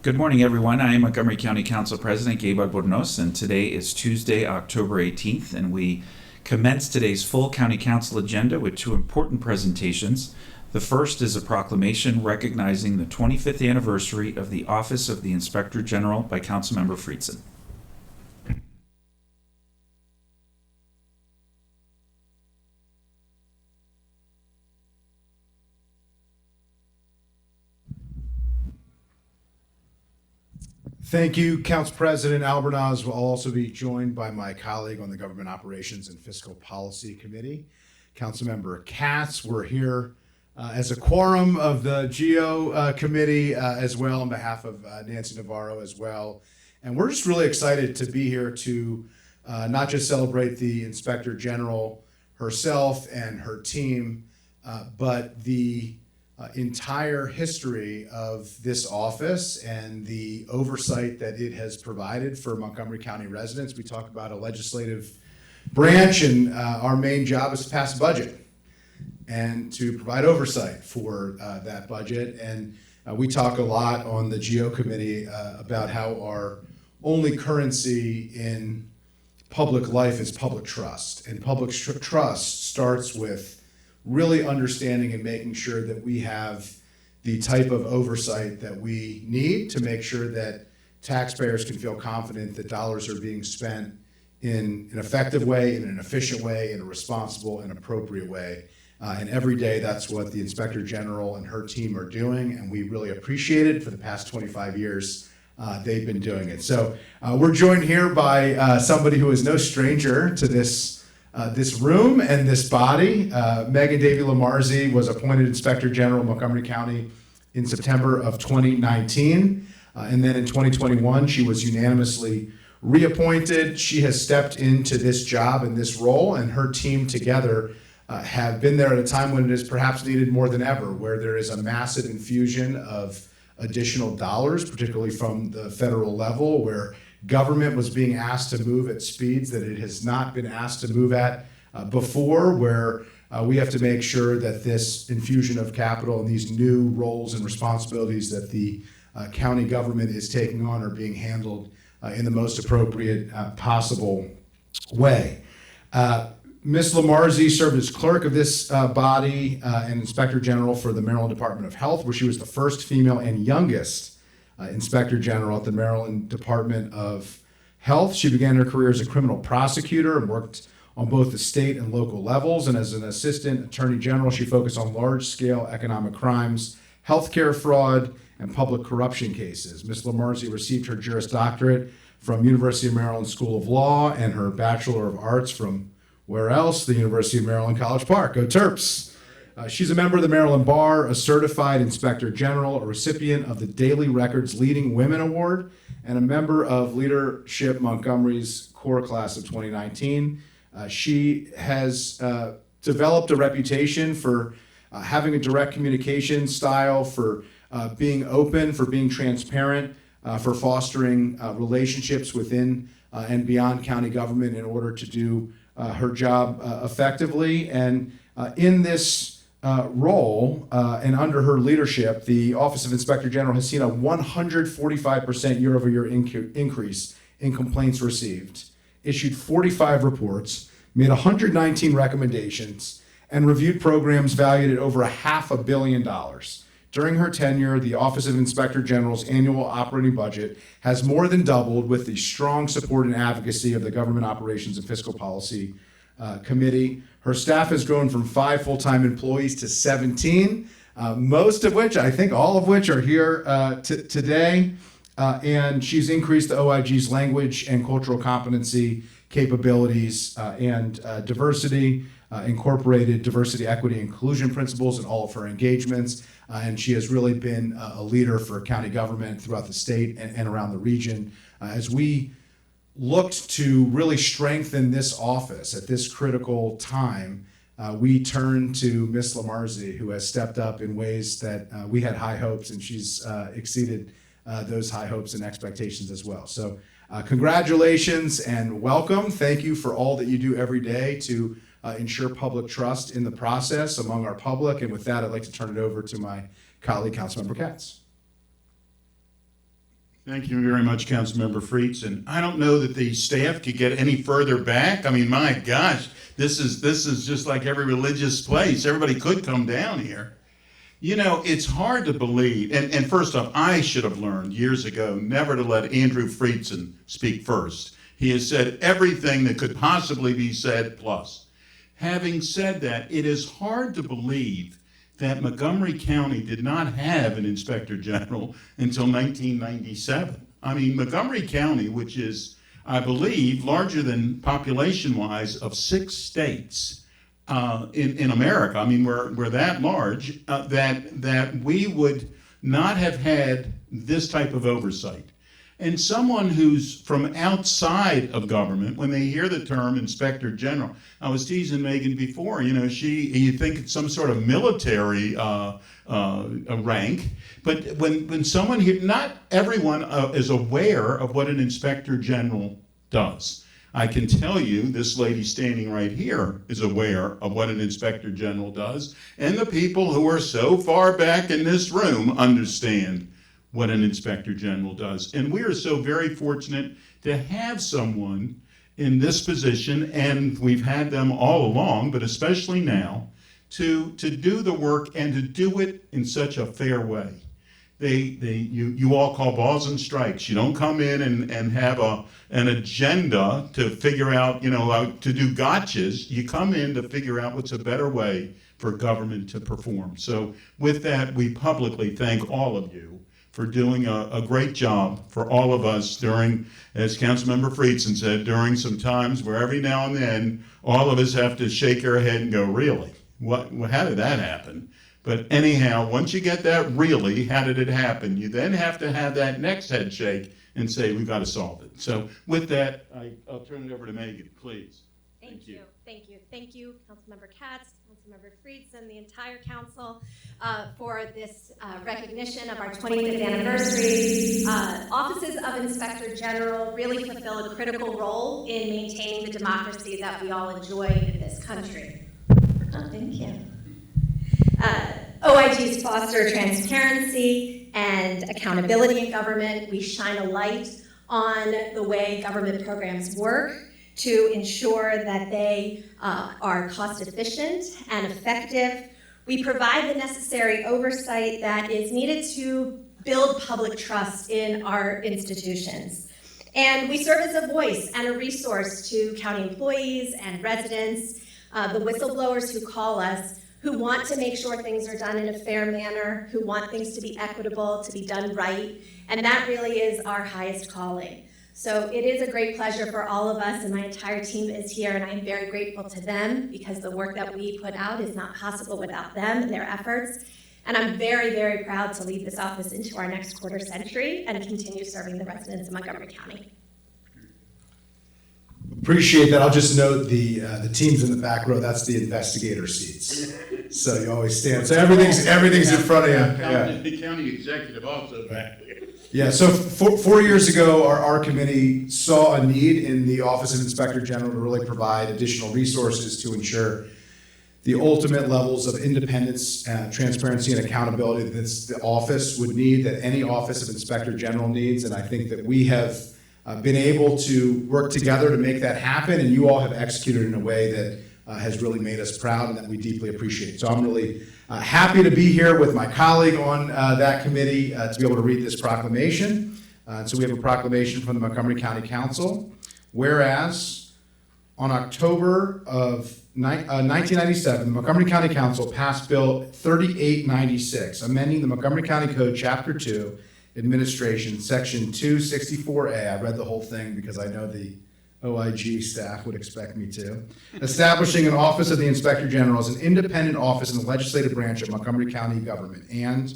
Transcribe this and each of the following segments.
Good morning, everyone. I am Montgomery County Council President Gabe Albornoz, and today is Tuesday, October 18th, and we commence today's full County Council agenda with two important presentations. The first is a proclamation recognizing the 25th anniversary of the Office of the Inspector General by Councilmember Friedson. Thank you, Council President Albornoz. Will also be joined by my colleague on the Government Operations and Fiscal Policy Committee, Councilmember Katz. We're here as a quorum of the GO Committee as well on behalf of Nancy Navarro as well. And we're just really excited to be here to not just celebrate the Inspector General herself and her team, but the entire history of this office and the oversight that it has provided for Montgomery County residents. We talk about a legislative branch, and our main job is to pass a budget and to provide oversight for that budget. And we talk a lot on the GO committee about how our only currency in public life is public trust. And public trust starts with really understanding and making sure that we have the type of oversight that we need to make sure that taxpayers can feel confident that dollars are being spent in an effective way, in an efficient way, in a responsible and appropriate way. And every day, that's what the Inspector General and her team are doing, and we really appreciate it. For the past 25 years, they've been doing it. So we're joined here by somebody who is no stranger to this room and this body. Megan Davey-Lamarzi was appointed Inspector General of Montgomery County in September of 2019. And then in 2021, she was unanimously reappointed. She has stepped into this job and this role, and her team together have been there at a time when it is perhaps needed more than ever, where there is a massive infusion of additional dollars, particularly from the federal level, where government was being asked to move at speeds that it has not been asked to move at before, where we have to make sure that this infusion of capital and these new roles and responsibilities that the county government is taking on are being handled in the most appropriate possible way. Ms. Lamarzi served as clerk of this body and Inspector General for the Maryland Department of Health, where she was the first female and youngest Inspector General at the Maryland Department of Health. She began her career as a criminal prosecutor and worked on both the state and local levels. And as an assistant attorney general, she focused on large-scale economic crimes, healthcare fraud, and public corruption cases. Ms. Lamarzi received her Juris Doctorate from University of Maryland School of Law and her Bachelor of Arts from where else? The University of Maryland College Park. Go Terps! She's a member of the Maryland Bar, a certified Inspector General, a recipient of the Daily Record's Leading Women Award, and a member of Leadership Montgomery's core class of 2019. She has developed a reputation for having a direct communication style, for being open, for being transparent, for fostering relationships within and beyond county government in order to do her job effectively. And in this role and under her leadership, the Office of Inspector General has seen a 145% year-over-year increase in complaints received, issued 45 reports, made 119 recommendations, and reviewed programs valued at over $500 million. During her tenure, the Office of Inspector General's annual operating budget has more than doubled with the strong support and advocacy of the Government Operations and Fiscal Policy Committee. Her staff has grown from 5 full-time employees to 17, most of which, I think all of which, are here today. And she's increased the OIG's language and cultural competency capabilities and diversity, incorporated diversity, equity, and inclusion principles in all of her engagements. And she has really been a leader for county government throughout the state and around the region. As we looked to really strengthen this office at this critical time, we turned to Ms. Lamarzi, who has stepped up in ways that we had high hopes, and she's exceeded those high hopes and expectations as well. So congratulations and welcome. Thank you for all that you do every day to ensure public trust in the process among our public. And with that, I'd like to turn it over to my colleague, Councilmember Katz. Thank you very much, Councilmember Friedson. I don't know that the staff could get any further back. I mean, my gosh, this is just like every religious place. Everybody could come down here. You know, it's hard to believe. And first off, I should have learned years ago never to let Andrew Friedson speak first. He has said everything that could possibly be said plus. Having said that, it is hard to believe that Montgomery County did not have an inspector general until 1997. I mean, Montgomery County, which is, I believe, larger than population-wise of 6 states in America. I mean, we're that large that we would not have had this type of oversight. And someone who's from outside of government, when they hear the term inspector general, I was teasing Megan before, you know, you think it's some sort of military rank, but when someone here, not everyone is aware of what an inspector general does. I can tell you, this lady standing right here is aware of what an inspector general does, and the people who are so far back in this room understand what an inspector general does. And we are so very fortunate to have someone in this position, and we've had them all along, but especially now, to do the work and to do it in such a fair way. You all call balls and strikes. You don't come in and have an agenda to figure out, you know, to do gotchas. You come in to figure out what's a better way for government to perform. So with that, we publicly thank all of you for doing a great job for all of us during, as Councilmember Friedson said, during some times where every now and then all of us have to shake our head and go, really? How did that happen? But anyhow, once you get that really, how did it happen? You then have to have that next head shake and say, we've got to solve it. So with that, I'll turn it over to Megan, please. Thank you. Thank you, Councilmember Katz, Councilmember Friedson, the entire council for this recognition of our 25th anniversary. Offices of Inspector General really fulfill a critical role in maintaining the democracy that we all enjoy in this country. Oh, thank you. OIGs foster transparency and accountability in government. We shine a light on the way government programs work to ensure that they are cost efficient and effective. We provide the necessary oversight that is needed to build public trust in our institutions. And we serve as a voice and a resource to county employees and residents, the whistleblowers who call us, who want to make sure things are done in a fair manner, who want things to be equitable, to be done right, and that really is our highest calling. So it is a great pleasure for all of us, and my entire team is here, and I am very grateful to them because the work that we put out is not possible without them and their efforts. And I'm very, very proud to lead this office into our next quarter century and continue serving the residents of Montgomery County. Appreciate that. I'll just note the teams in the back row, that's the investigator seats. So you always stand. So everything's in front of you. Yeah. The county executive also back there. Yeah, so 4 years ago, our committee saw a need in the Office of Inspector General to really provide additional resources to ensure the ultimate levels of independence, transparency, and accountability that the office would need, that any Office of Inspector General needs. And I think that we have been able to work together to make that happen, and you all have executed in a way that has really made us proud and that we deeply appreciate. So I'm really happy to be here with my colleague on that committee to be able to read this proclamation. So we have a proclamation from the Montgomery County Council. Whereas on October of 1997, the Montgomery County Council passed Bill 3896, amending the Montgomery County Code, Chapter 2, Administration, Section 264A. I read the whole thing because I know the OIG staff would expect me to. Establishing an Office of the Inspector General as an independent office in the legislative branch of Montgomery County government. And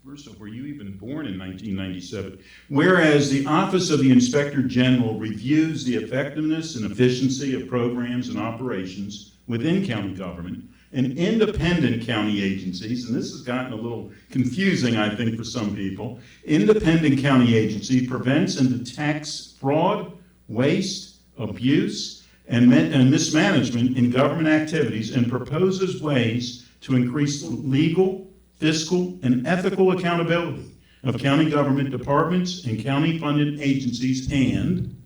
First off, were you even born in 1997? Whereas the Office of the Inspector General reviews the effectiveness and efficiency of programs and operations within county government and independent county agencies, and this has gotten a little confusing, I think, for some people. Independent county agency prevents and detects fraud, waste, abuse, and mismanagement in government activities and proposes ways to increase legal, fiscal, and ethical accountability of county government departments and county-funded agencies, and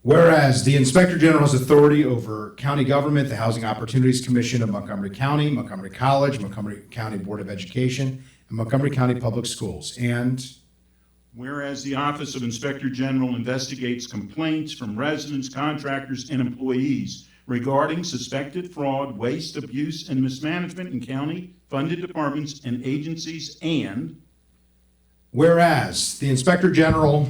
whereas the Inspector General has authority over county government, the Housing Opportunities Commission of Montgomery County, Montgomery College, Montgomery County Board of Education, and Montgomery County Public Schools, and whereas the Office of Inspector General investigates complaints from residents, contractors, and employees regarding suspected fraud, waste, abuse, and mismanagement in county-funded departments and agencies, and whereas the Inspector General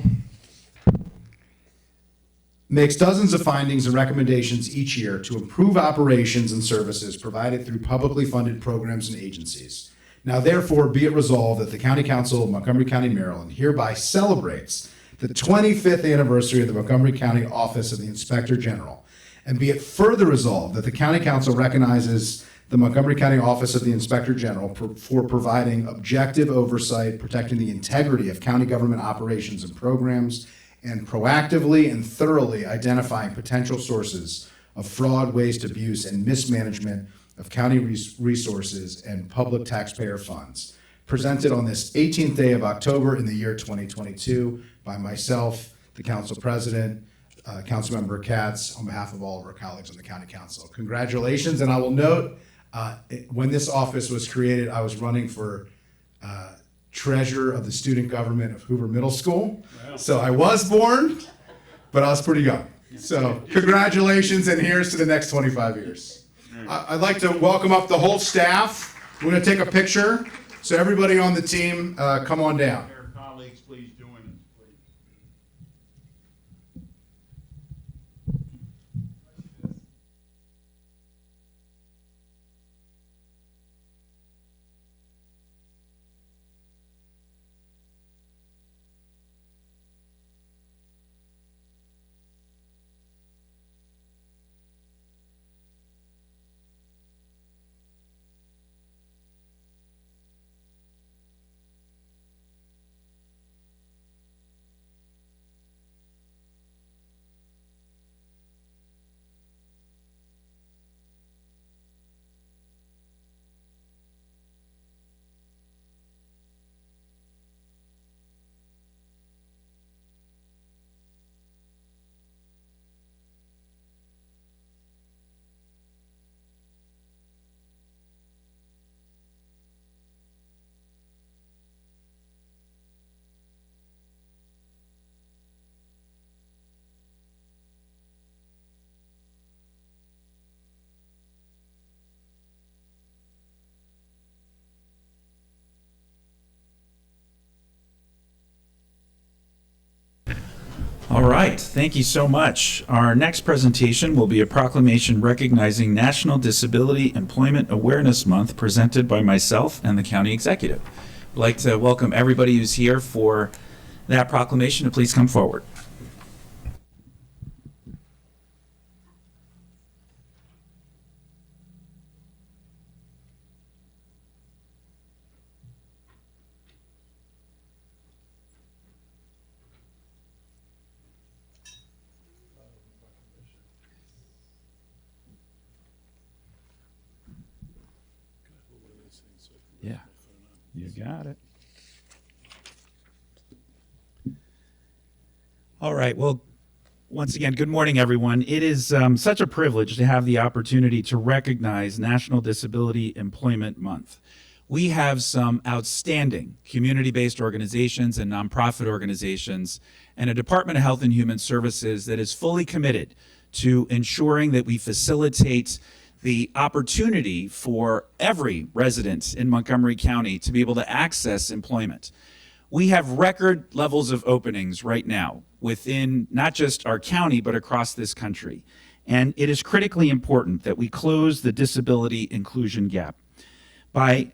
makes dozens of findings and recommendations each year to improve operations and services provided through publicly funded programs and agencies. Now therefore be it resolved that the County Council of Montgomery County, Maryland hereby celebrates the 25th anniversary of the Montgomery County Office of the Inspector General. And be it further resolved that the County Council recognizes the Montgomery County Office of the Inspector General for providing objective oversight, protecting the integrity of county government operations and programs, and proactively and thoroughly identifying potential sources of fraud, waste, abuse, and mismanagement of county resources and public taxpayer funds. Presented on this 18th day of October in the year 2022 by myself, the Council President, Councilmember Katz, on behalf of all of our colleagues on the County Council. Congratulations, and I will note, when this office was created, I was running for treasurer of the student government of Hoover Middle School. Wow. So I was born, but I was pretty young. So congratulations, and here's to the next 25 years. I'd like to welcome up the whole staff. We're going to take a picture. So everybody on the team, come on down. Our colleagues, please join us, please. All right, thank you so much. Our next presentation will be a proclamation recognizing National Disability Employment Awareness Month presented by myself and the County Executive. I'd like to welcome everybody who's here for that proclamation to please come forward. Yeah, you got it. All right. Well, once again, good morning, everyone. It is such a privilege to have the opportunity to recognize National Disability Employment Month. We have some outstanding community-based organizations and nonprofit organizations and a Department of Health and Human Services that is fully committed to ensuring that we facilitate the opportunity for every resident in Montgomery County to be able to access employment. We have record levels of openings right now within not just our county, but across this country. And it is critically important that we close the disability inclusion gap by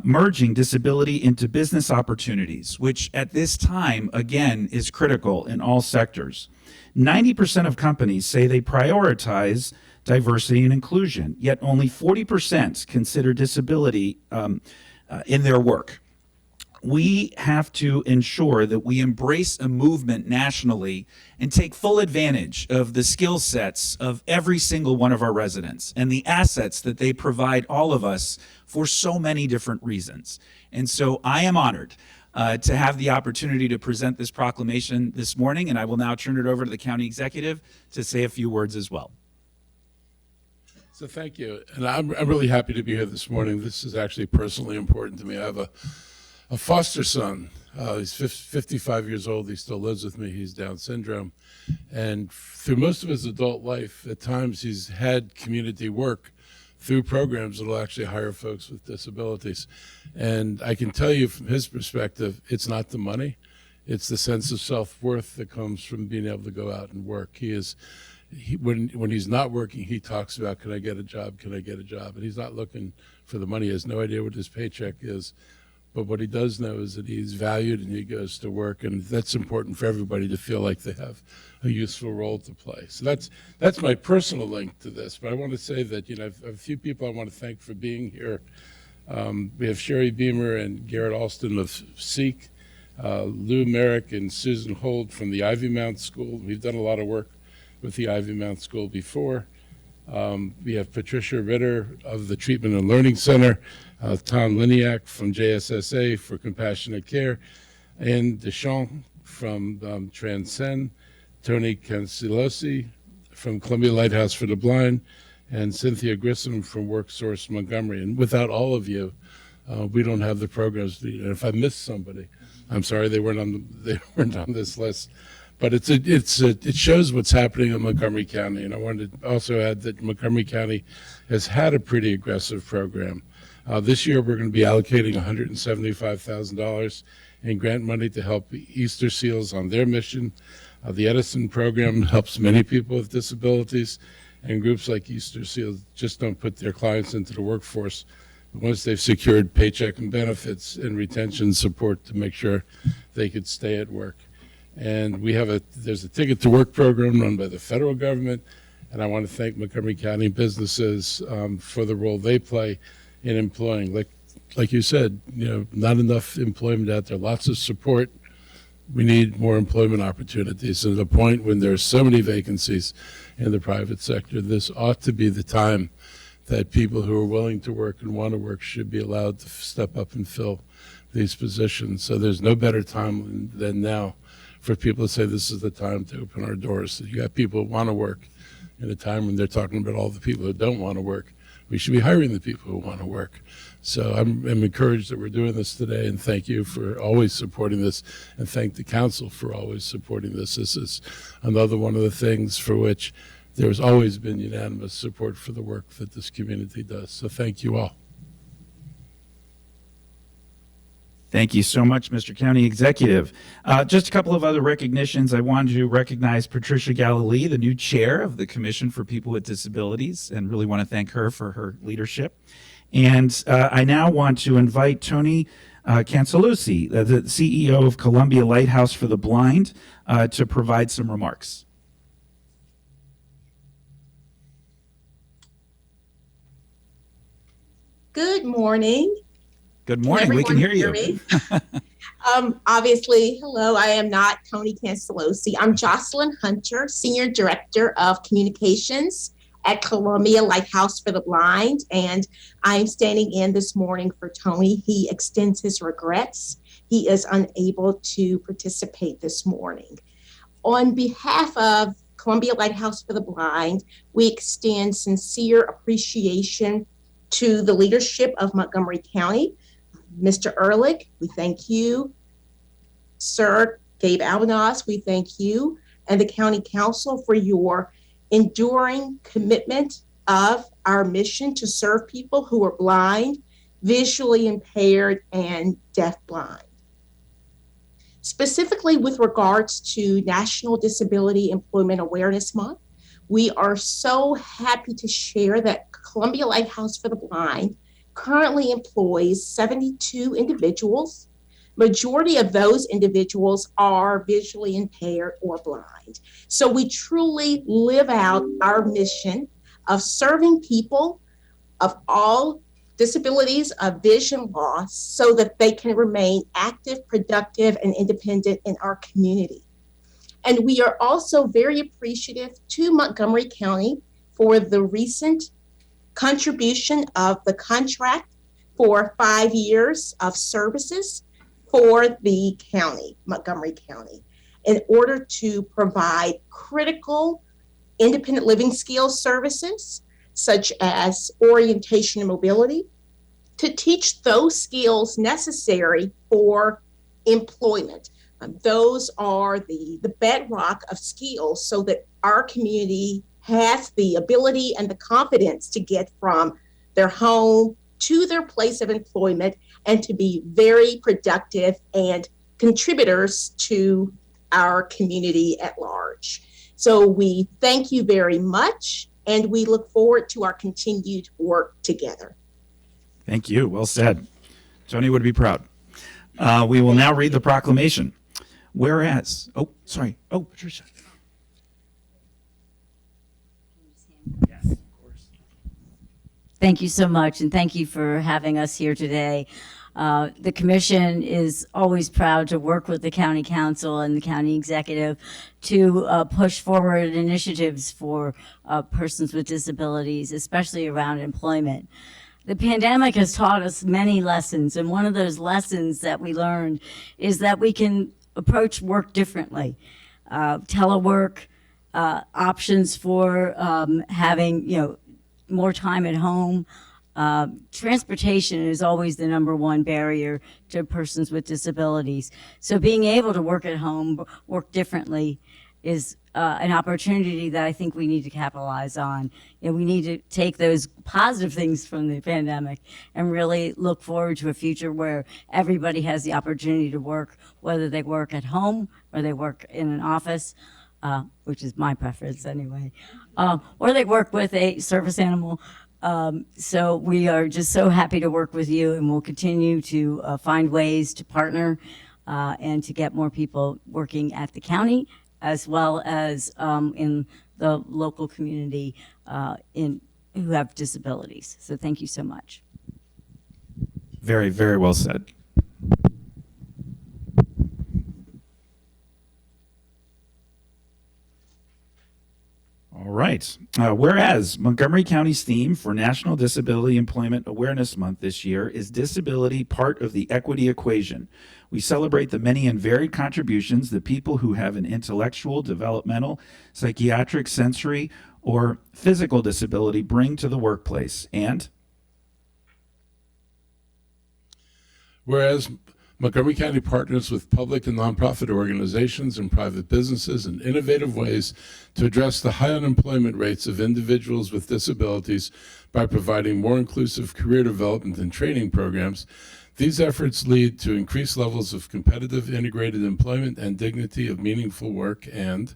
merging disability into business opportunities, which at this time, again, is critical in all sectors. 90% of companies say they prioritize diversity and inclusion, yet only 40% consider disability in their work. We have to ensure that we embrace a movement nationally and take full advantage of the skill sets of every single one of our residents and the assets that they provide all of us for so many different reasons. And so I am honored to have the opportunity to present this proclamation this morning, and I will now turn it over to the county executive to say a few words as well. So thank you, and I'm really happy to be here this morning. This is actually personally important to me. I have a foster son. He's 55 years old. He still lives with me. He's Down syndrome, and through most of his adult life, at times he's had community work through programs that will actually hire folks with disabilities. And I can tell you from his perspective, it's not the money, it's the sense of self-worth that comes from being able to go out and work. When he's not working, he talks about, can I get a job? Can I get a job? And he's not looking for the money. He has no idea what his paycheck is. But what he does know is that he's valued and he goes to work. And that's important for everybody to feel like they have a useful role to play. So that's my personal link to this. But I want to say that, I have a few people I want to thank for being here. We have Sherry Beamer and Garrett Alston of SEEK, Lou Merrick and Susan Hold from the Ivy Mount School. We've done a lot of work with the Ivy Mount School before. We have Patricia Ritter of the Treatment and Learning Center, Tom Liniak from JSSA for Compassionate Care, Anne Deschamps from Transcend, Tony Cancilosi from Columbia Lighthouse for the Blind, and Cynthia Grissom from WorkSource Montgomery. And without all of you, we don't have the programs. And if I missed somebody, I'm sorry they weren't on this list. But it shows what's happening in Montgomery County. And I wanted to also add that Montgomery County has had a pretty aggressive program. This year, we're going to be allocating $175,000 in grant money to help Easter Seals on their mission. The Edison program helps many people with disabilities, and groups like Easter Seals just don't put their clients into the workforce once they've secured paycheck and benefits and retention support to make sure they could stay at work. And there's a Ticket to Work program run by the federal government, and I want to thank Montgomery County businesses for the role they play in employing. Like you said, not enough employment out there, lots of support. We need more employment opportunities. And at a point when there's so many vacancies in the private sector, this ought to be the time that people who are willing to work and want to work should be allowed to step up and fill these positions. So there's no better time than now for people to say this is the time to open our doors. You got people who want to work in a time when they're talking about all the people who don't want to work. We should be hiring the people who want to work. So I'm encouraged that we're doing this today, and thank you for always supporting this, and thank the council for always supporting this. This is another one of the things for which there's always been unanimous support for the work that this community does. So thank you all. Thank you so much, Mr. County Executive. Just a couple of other recognitions. I wanted to recognize Patricia Galilee, the new chair of the Commission for People with Disabilities, and really want to thank her for her leadership. And I now want to invite Tony Cancilosi, the CEO of Columbia Lighthouse for the Blind, to provide some remarks. Good morning. Good morning. We can hear you. Me? Obviously, hello, I am not Tony Cancilosi. I'm Jocelyn Hunter, Senior Director of Communications at Columbia Lighthouse for the Blind, and I'm standing in this morning for Tony. He extends his regrets. He is unable to participate this morning. On behalf of Columbia Lighthouse for the Blind, we extend sincere appreciation to the leadership of Montgomery County. Mr. Ehrlich, we thank you. Sir Gabe Albanaz, we thank you. And the County Council for your enduring commitment of our mission to serve people who are blind, visually impaired, and deafblind. Specifically with regards to National Disability Employment Awareness Month, we are so happy to share that Columbia Lighthouse for the Blind currently employs 72 individuals. Majority of those individuals are visually impaired or blind. So we truly live out our mission of serving people of all disabilities of vision loss so that they can remain active, productive, and independent in our community. And we are also very appreciative to Montgomery County for the recent contribution of the contract for 5 years of services for the county, Montgomery County, in order to provide critical independent living skills services, such as orientation and mobility, to teach those skills necessary for employment. Those are the bedrock of skills so that our community has the ability and the confidence to get from their home to their place of employment and to be very productive and contributors to our community at large. So we thank you very much, and we look forward to our continued work together. Thank you. Well said. Tony would be proud. We will now read the proclamation. Whereas, Patricia. Yes, of course. Thank you so much, and thank you for having us here today. The commission is always proud to work with the county council and the county executive to push forward initiatives for persons with disabilities, especially around employment. The pandemic has taught us many lessons, and one of those lessons that we learned is that we can approach work differently. Telework, options for having, more time at home. Transportation is always the number one barrier to persons with disabilities. So being able to work at home, work differently, is an opportunity that I think we need to capitalize on. We need to take those positive things from the pandemic and really look forward to a future where everybody has the opportunity to work, whether they work at home or they work in an office, which is my preference anyway, or they work with a service animal. So we are just so happy to work with you, and we'll continue to find ways to partner and to get more people working at the county as well as in the local community who have disabilities. So thank you so much. Very, very well said. All right. Whereas Montgomery County's theme for National Disability Employment Awareness Month this year is Disability Part of the Equity Equation. We celebrate the many and varied contributions that people who have an intellectual, developmental, psychiatric, sensory, or physical disability bring to the workplace. And Whereas Montgomery County partners with public and nonprofit organizations and private businesses in innovative ways to address the high unemployment rates of individuals with disabilities by providing more inclusive career development and training programs. These efforts lead to increased levels of competitive integrated employment and dignity of meaningful work. And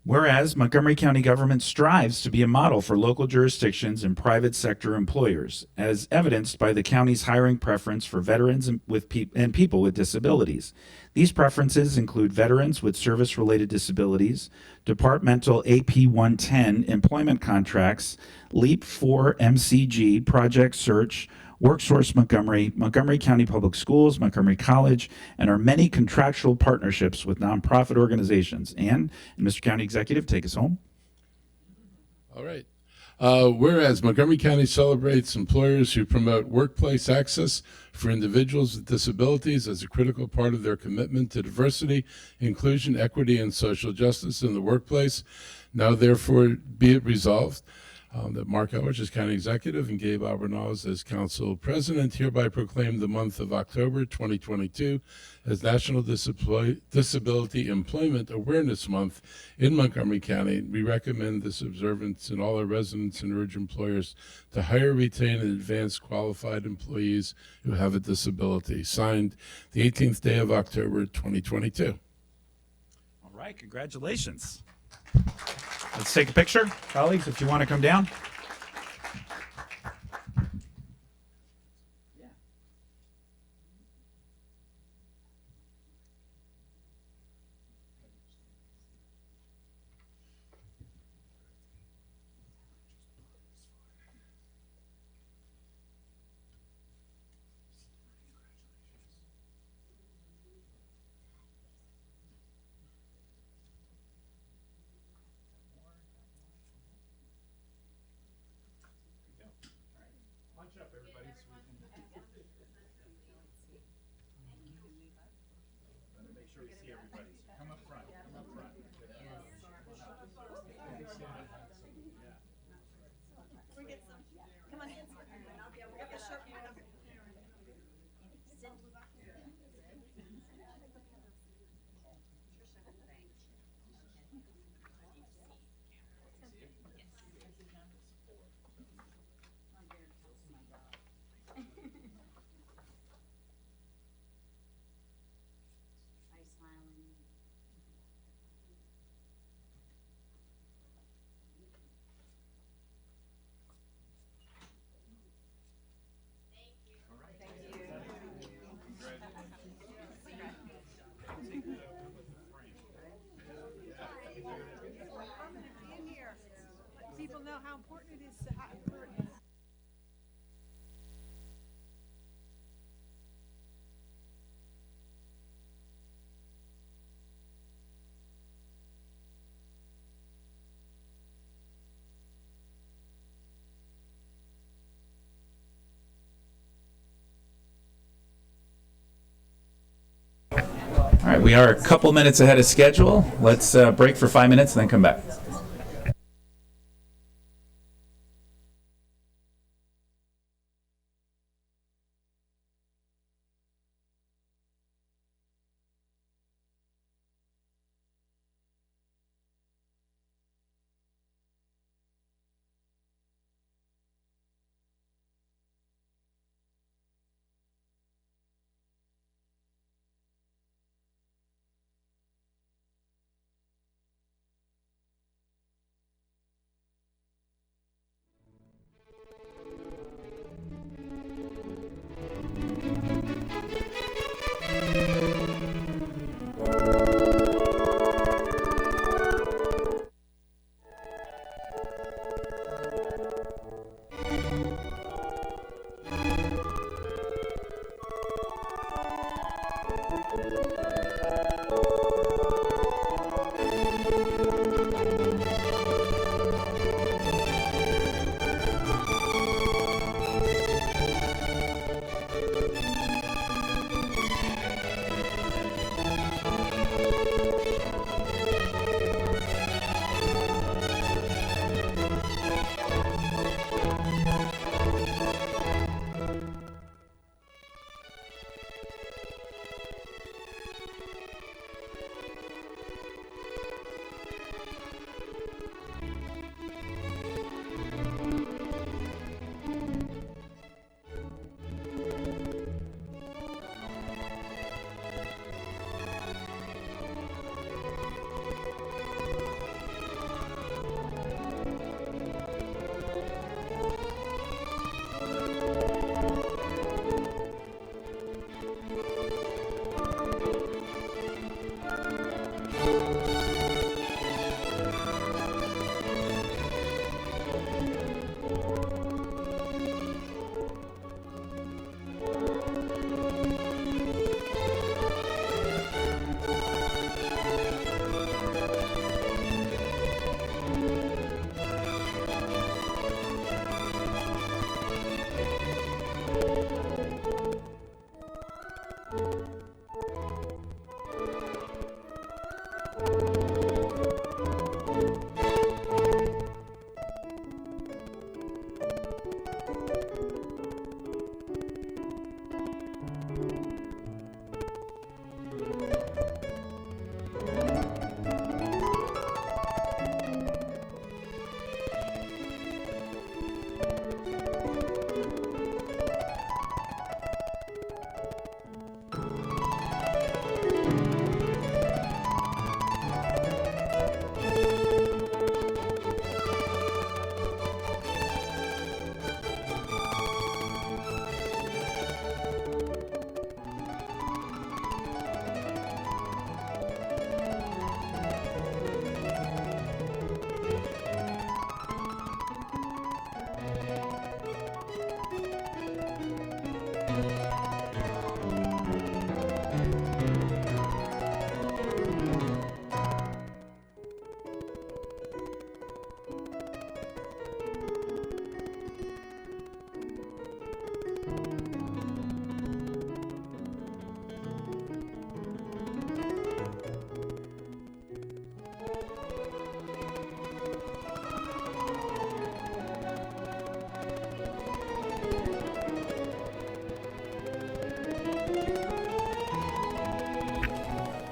whereas Montgomery County government strives to be a model for local jurisdictions and private sector employers, as evidenced by the county's hiring preference for veterans and people with disabilities. These preferences include veterans with service-related disabilities, departmental AP 110 employment contracts, LEAP 4 MCG, Project Search, WorkSource Montgomery, Montgomery County Public Schools, Montgomery College, and our many contractual partnerships with nonprofit organizations. And Mr. County Executive, take us home. all right. Whereas Montgomery County celebrates employers who promote workplace access for individuals with disabilities as a critical part of their commitment to diversity, inclusion, equity, and social justice in the workplace. Now, therefore, be it resolved that Mark Elrich as County Executive and Gabe Albornoz as Council President hereby proclaim the month of October 2022 as National Disability Employment Awareness Month in Montgomery County. We recommend this observance in all our residents and urge employers to hire, retain, and advance qualified employees who have a disability. Signed, the 18th day of October 2022. All right, congratulations. Let's take a picture. Colleagues, if you want to come down. really see everybody. So come up front. Come up front. Come on, Nancy. We got the shirt. Are you smiling? In here, let people know how important it is to have. All right, we are a couple minutes ahead of schedule. Let's break for 5 minutes and then come back.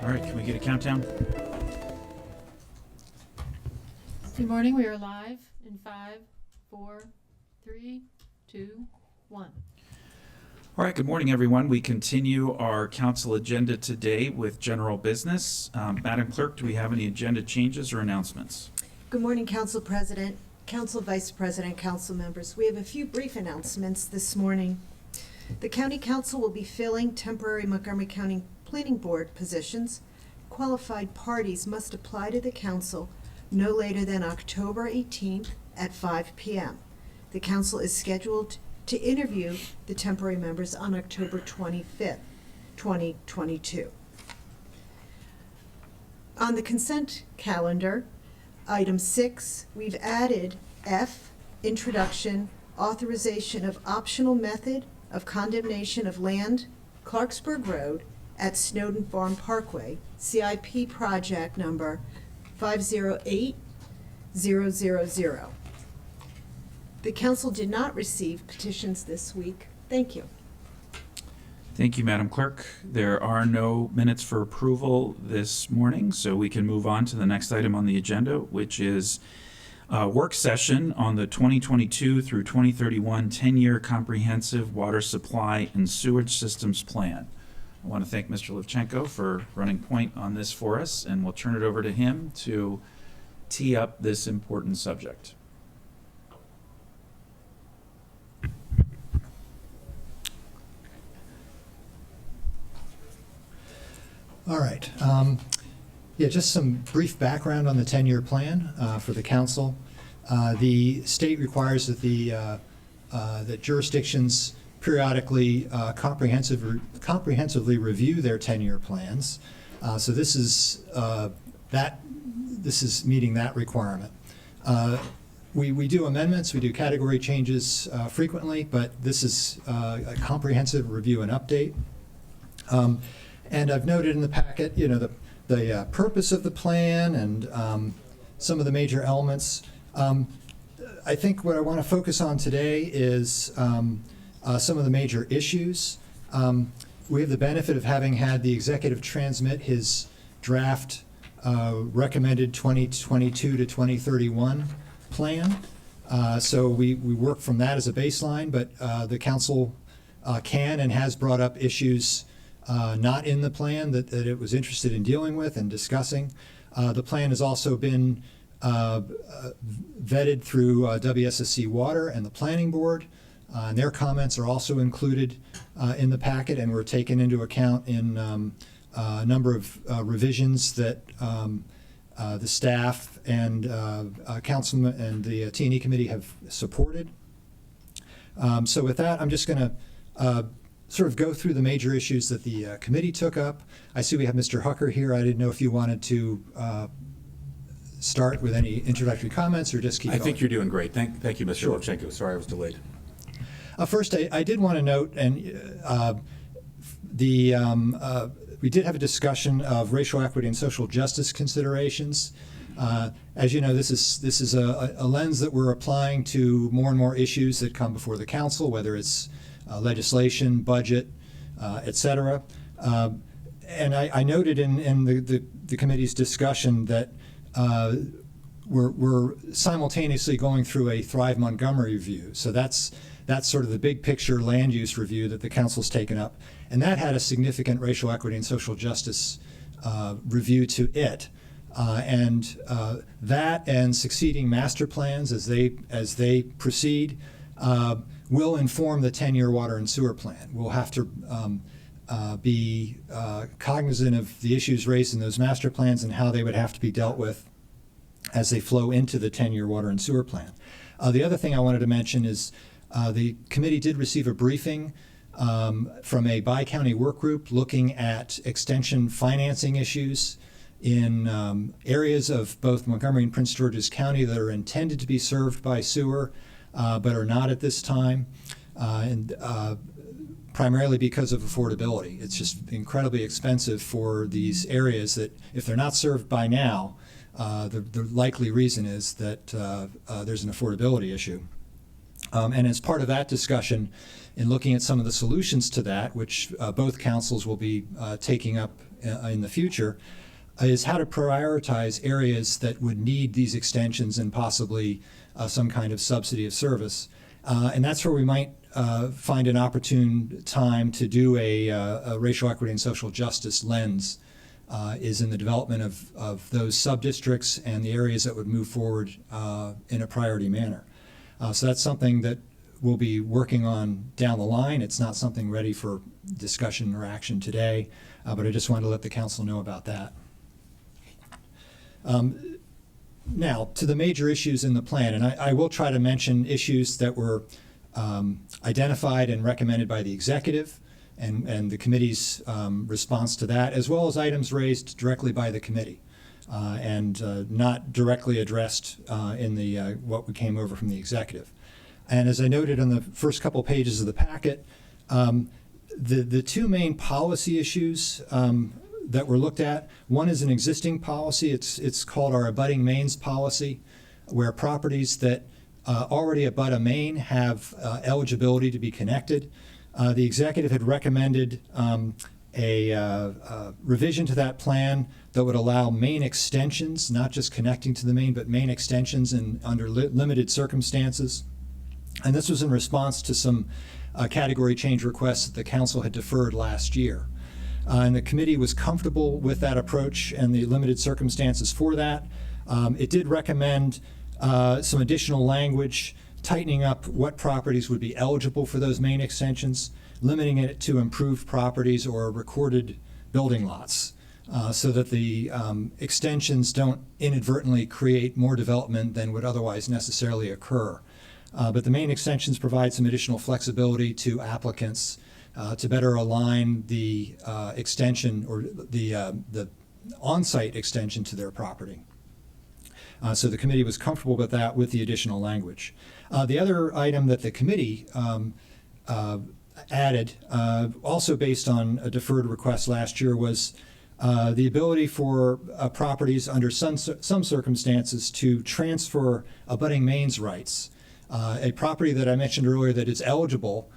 All right, can we get a countdown? Good morning, we are live in 5, 4, 3, 2, 1. All right, good morning, everyone. We continue our council agenda today with general business. Madam Clerk, do we have any agenda changes or announcements? Good morning, Council President, Council Vice President, Council members. We have a few brief announcements this morning. The County Council will be filling temporary Montgomery County Planning Board positions. Qualified parties must apply to the Council no later than October 18th at 5 p.m. The Council is scheduled to interview the temporary members on October 25th, 2022. On the consent calendar, Item 6, we've added F, Introduction, Authorization of Optional Method of Condemnation of Land, Clarksburg Road at Snowden Farm Parkway, CIP project number 508000. The council did not receive petitions this week. Thank you. Thank you, Madam Clerk. There are no minutes for approval this morning, so we can move on to the next item on the agenda, which is a work session on the 2022 through 2031 10-year comprehensive water supply and sewage systems plan. I want to thank Mr. Levchenko for running point on this for us, and we'll turn it over to him to tee up this important subject. All right. Yeah, just some brief background on the 10-year plan for the council. The state requires that that jurisdictions periodically comprehensively review their 10-year plans. So this is meeting that requirement. We do amendments, we do category changes frequently, but this is a comprehensive review and update. And I've noted in the packet, the purpose of the plan and some of the major elements. I think what I want to focus on today is some of the major issues. We have the benefit of having had the executive transmit his draft recommended 2022 to 2031 plan. So we work from that as a baseline, but the council can and has brought up issues not in the plan that it was interested in dealing with and discussing. The plan has also been vetted through WSSC Water and the Planning Board, and their comments are also included in the packet and were taken into account in a number of revisions that the staff and councilman and the T&E committee have supported. So with that, I'm just going to sort of go through the major issues that the committee took up. I see we have Mr. Hucker here. I didn't know if you wanted to start with any introductory comments or just keep going. I think you're doing great. Thank you, Mr. Sure. Levchenko. Sorry I was delayed. First, I did want to note, and we did have a discussion of racial equity and social justice considerations. As you know, this is a lens that we're applying to more and more issues that come before the council, whether it's legislation, budget, et cetera. And I noted in the committee's discussion that we're simultaneously going through a Thrive Montgomery review. So that's sort of the big picture land use review that the council's taken up. And that had a significant racial equity and social justice review to it. And that and succeeding master plans as they proceed will inform the 10-year water and sewer plan. We'll have to be cognizant of the issues raised in those master plans and how they would have to be dealt with as they flow into the 10-year water and sewer plan. The other thing I wanted to mention is the committee did receive a briefing from a bi-county work group looking at extension financing issues in areas of both Montgomery and Prince George's County that are intended to be served by sewer, but are not at this time, and primarily because of affordability. It's just incredibly expensive for these areas that, if they're not served by now, the likely reason is that there's an affordability issue. And as part of that discussion, in looking at some of the solutions to that, which both councils will be taking up in the future, is how to prioritize areas that would need these extensions and possibly some kind of subsidy of service. And that's where we might find an opportune time to do a racial equity and social justice lens, is in the development of those sub-districts and the areas that would move forward in a priority manner. So that's something that we'll be working on down the line. It's not something ready for discussion or action today, but I just wanted to let the council know about that. Now, to the major issues in the plan, and I will try to mention issues that were identified and recommended by the executive and the committee's response to that, as well as items raised directly by the committee and not directly addressed in the what we came over from the executive. And as I noted on the first couple pages of the packet, the two main policy issues that were looked at, one is an existing policy. It's called our abutting mains policy, where properties that already abut a main have eligibility to be connected. The executive had recommended a revision to that plan that would allow main extensions, not just connecting to the main, but main extensions under limited circumstances. And this was in response to some category change requests that the council had deferred last year. And the committee was comfortable with that approach and the limited circumstances for that. It did recommend some additional language, tightening up what properties would be eligible for those main extensions, limiting it to improved properties or recorded building lots, so that the extensions don't inadvertently create more development than would otherwise necessarily occur. But the main extensions provide some additional flexibility to applicants to better align the extension or the on-site extension to their property. So the committee was comfortable with that with the additional language. The other item that the committee added, also based on a deferred request last year, was the ability for properties under some circumstances to transfer abutting mains rights. A property that I mentioned earlier that is eligible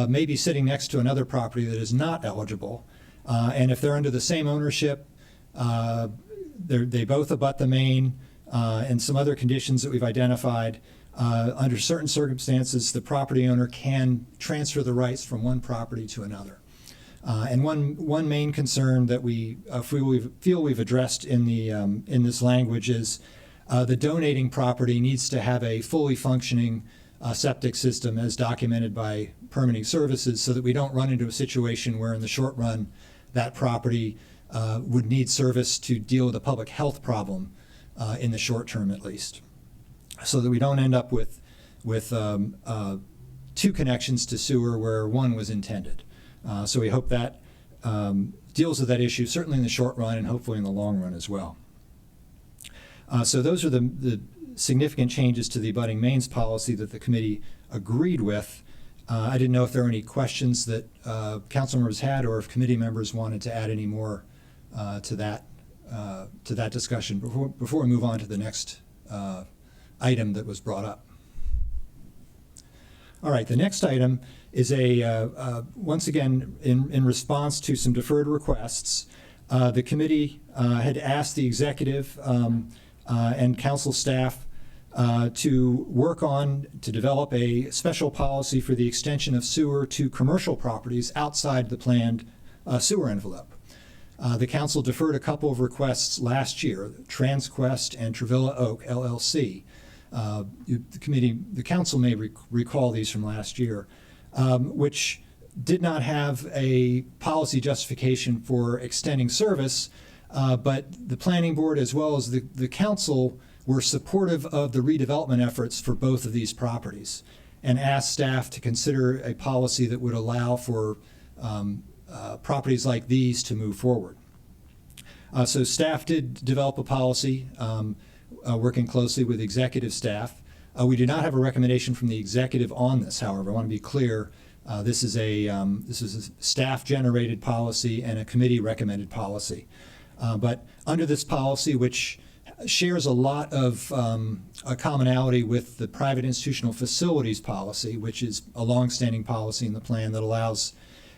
may be sitting next to another property that is not eligible. And if they're under the same ownership, they both abut the main, and some other conditions that we've identified, under certain circumstances, the property owner can transfer the rights from one property to another. And one main concern that we feel we've addressed in this language is the donating property needs to have a fully functioning septic system as documented by permitting services, so that we don't run into a situation where in the short run that property would need service to deal with a public health problem in the short term at least, so that we don't end up with two connections to sewer where one was intended. So we hope that deals with that issue, certainly in the short run and hopefully in the long run as well. So those are the significant changes to the abutting mains policy that the committee agreed with. I didn't know if there were any questions that council members had, or if committee members wanted to add any more to that discussion before we move on to the next item that was brought up. All right, the next item is once again, in response to some deferred requests, the committee had asked the executive and council staff to work to develop a special policy for the extension of sewer to commercial properties outside the planned sewer envelope. The council deferred a couple of requests last year, TransQuest and Travilla Oak LLC. The council may recall these from last year, which did not have a policy justification for extending service, but the planning board as well as the council were supportive of the redevelopment efforts for both of these properties and asked staff to consider a policy that would allow for properties like these to move forward. So staff did develop a policy working closely with executive staff. We do not have a recommendation from the executive on this, however. I want to be clear. This is a staff-generated policy and a committee-recommended policy. But under this policy, which shares a lot of a commonality with the private institutional facilities policy, which is a longstanding policy in the plan that allows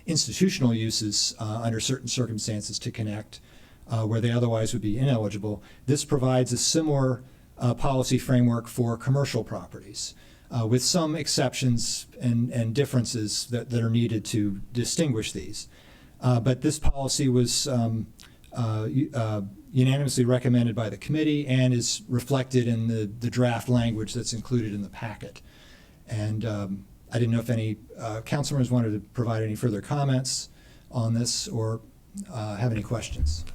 institutional uses under certain circumstances to connect where they otherwise would be ineligible. This provides a similar policy framework for commercial properties, with some exceptions and differences that are needed to distinguish these. But this policy was unanimously recommended by the committee and is reflected in the draft language that's included in the packet. And I didn't know if any council members wanted to provide any further comments on this or have any questions.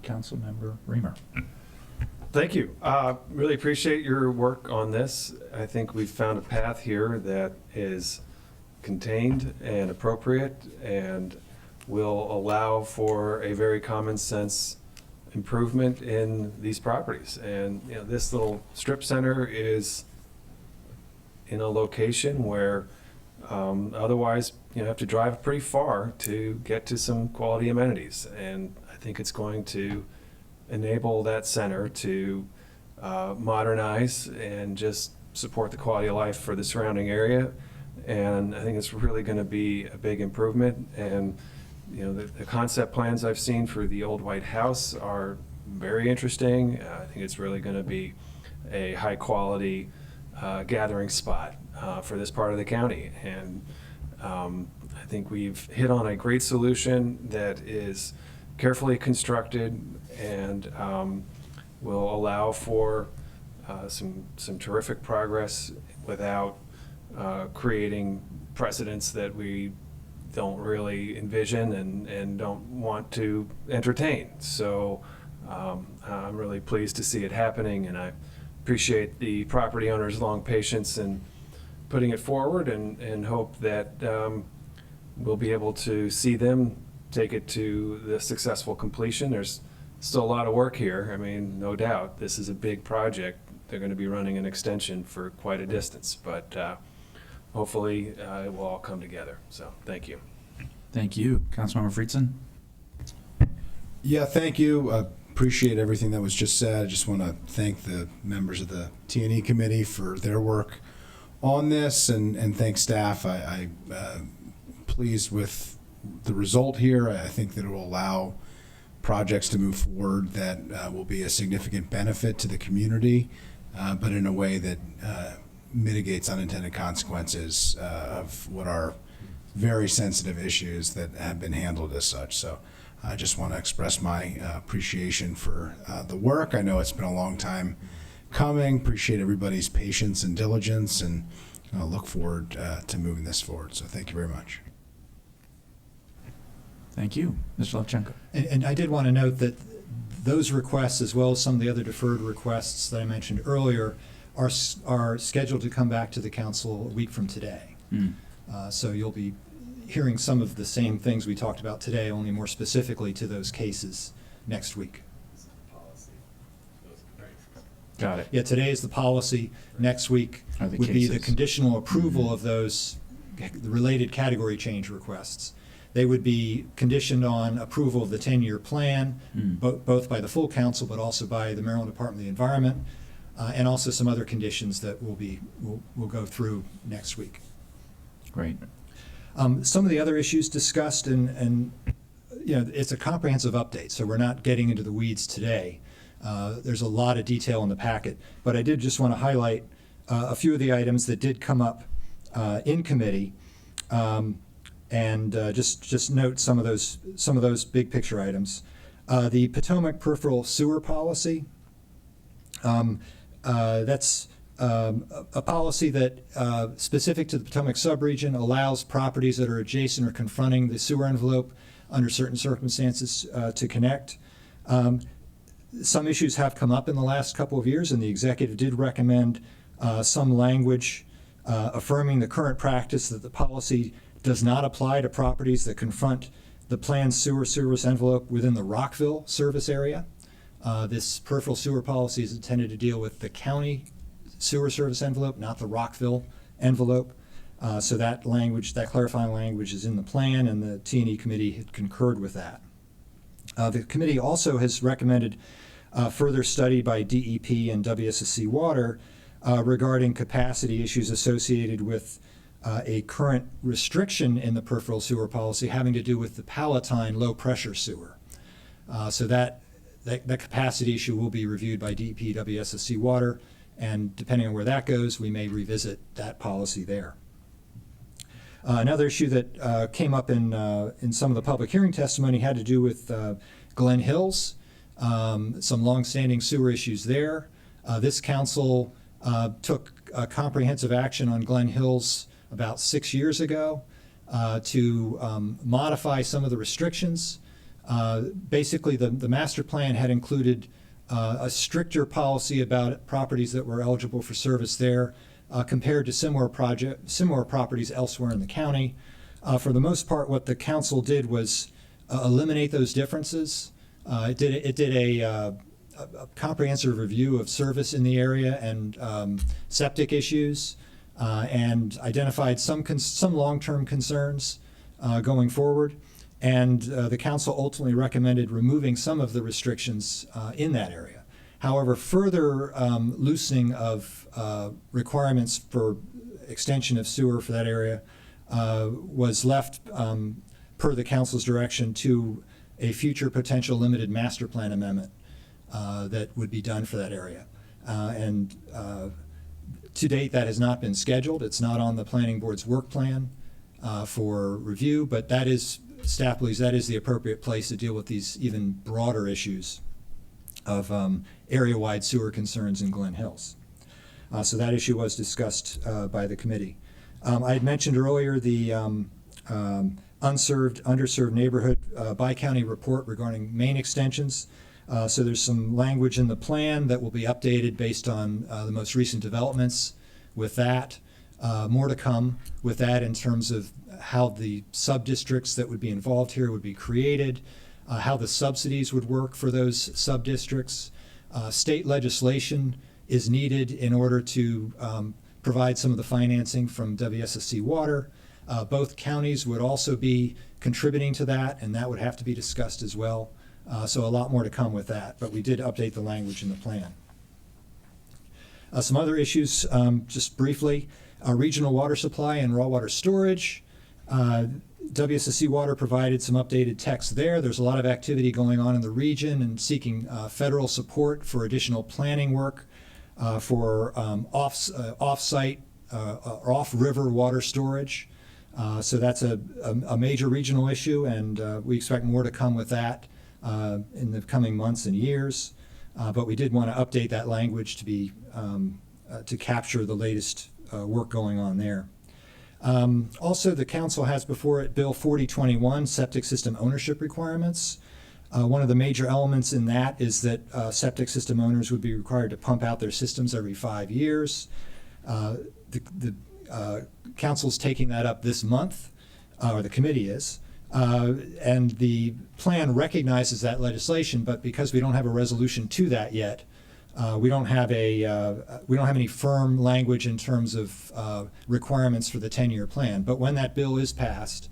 Councilmember Reamer. Thank you. Really appreciate your work on this. I think we've found a path here that is contained and appropriate and will allow for a very common sense improvement in these properties. And this little strip center is in a location where otherwise you have to drive pretty far to get to some quality amenities. And I think it's going to enable that center to modernize and just support the quality of life for the surrounding area. And I think it's really going to be a big improvement. And the concept plans I've seen for the old White House are very interesting. I think it's really going to be a high quality gathering spot for this part of the county. And I think we've hit on a great solution that is carefully constructed and will allow for some terrific progress without creating precedents that we don't really envision and don't want to entertain. So I'm really pleased to see it happening, and I appreciate the property owners' long patience in putting it forward, and hope that we'll be able to see them take it to the successful completion. There's still a lot of work here. I mean, no doubt, this is a big project. They're going to be running an extension for quite a distance, but hopefully it will all come together. So thank you. Thank you. Councilmember Friedson. Yeah, thank you. Appreciate everything that was just said. I just want to thank the members of the T&E committee for their work on this, and thank staff. I'm pleased with the result here. I think that it will allow projects to move forward that will be a significant benefit to the community, but in a way that mitigates unintended consequences of what are very sensitive issues that have been handled as such. So I just want to express my appreciation for the work. I know it's been a long time coming. Appreciate everybody's patience and diligence, and look forward to moving this forward. So thank you very much. Thank you. Mr. Levchenko. And I did want to note that those requests, as well as some of the other deferred requests that I mentioned earlier, are scheduled to come back to the council a week from today. So you'll be hearing some of the same things we talked about today, only more specifically to those cases next week. Got it. Yeah, today is the policy. Next week Are the would be the cases. conditional approval of those the related category change requests. They would be conditioned on approval of the 10-year plan, both by the full council, but also by the Maryland Department of the Environment, and also some other conditions that we'll go through next week. Great. Some of the other issues discussed, and it's a comprehensive update, so we're not getting into the weeds today. There's a lot of detail in the packet, but I did just want to highlight a few of the items that did come up in committee, and just note some of those big picture items. The Potomac Peripheral Sewer Policy. That's a policy that, specific to the Potomac subregion, allows properties that are adjacent or confronting the sewer envelope under certain circumstances to connect. Some issues have come up in the last couple of years, and the executive did recommend some language affirming the current practice that the policy does not apply to properties that confront the planned sewer service envelope within the Rockville service area. This peripheral sewer policy is intended to deal with the county sewer service envelope, not the Rockville envelope. So that language, that clarifying language, is in the plan, and the T&E committee had concurred with that. The committee also has recommended further study by DEP and WSSC Water regarding capacity issues associated with a current restriction in the peripheral sewer policy having to do with the Palatine low-pressure sewer. So that capacity issue will be reviewed by DEP, WSSC Water, and depending on where that goes, we may revisit that policy there. Another issue that came up in some of the public hearing testimony had to do with Glen Hills, some longstanding sewer issues there. This council took comprehensive action on Glen Hills about 6 years ago to modify some of the restrictions. Basically, the master plan had included a stricter policy about properties that were eligible for service there compared to similar properties elsewhere in the county. For the most part, what the council did was eliminate those differences. It did a comprehensive review of service in the area and septic issues, and identified some long-term concerns going forward. And the council ultimately recommended removing some of the restrictions in that area. However, further loosening of requirements for extension of sewer for that area was left, per the council's direction, to a future potential limited master plan amendment that would be done for that area. And to date, that has not been scheduled. It's not on the planning board's work plan for review, but that is, staff believes that is the appropriate place to deal with these even broader issues of area-wide sewer concerns in Glen Hills. So that issue was discussed by the committee. I had mentioned earlier the underserved neighborhood bi-county report regarding main extensions. So there's some language in the plan that will be updated based on the most recent developments with that. More to come with that in terms of how the sub-districts that would be involved here would be created, how the subsidies would work for those sub-districts. State legislation is needed in order to provide some of the financing from WSSC Water. Both counties would also be contributing to that, and that would have to be discussed as well. So a lot more to come with that, but we did update the language in the plan. Some other issues, just briefly, regional water supply and raw water storage. WSSC Water provided some updated text there. There's a lot of activity going on in the region and seeking federal support for additional planning work for off-site or off-river water storage. So that's a major regional issue, and we expect more to come with that in the coming months and years. But we did want to update that language to be to capture the latest work going on there. Also, the council has before it Bill 4021, septic system ownership requirements. One of the major elements in that is that septic system owners would be required to pump out their systems every 5 years. The council's taking that up this month, or the committee is, and the plan recognizes that legislation, but because we don't have a resolution to that yet, we don't have any firm language in terms of requirements for the 10-year plan. But when that bill is passed,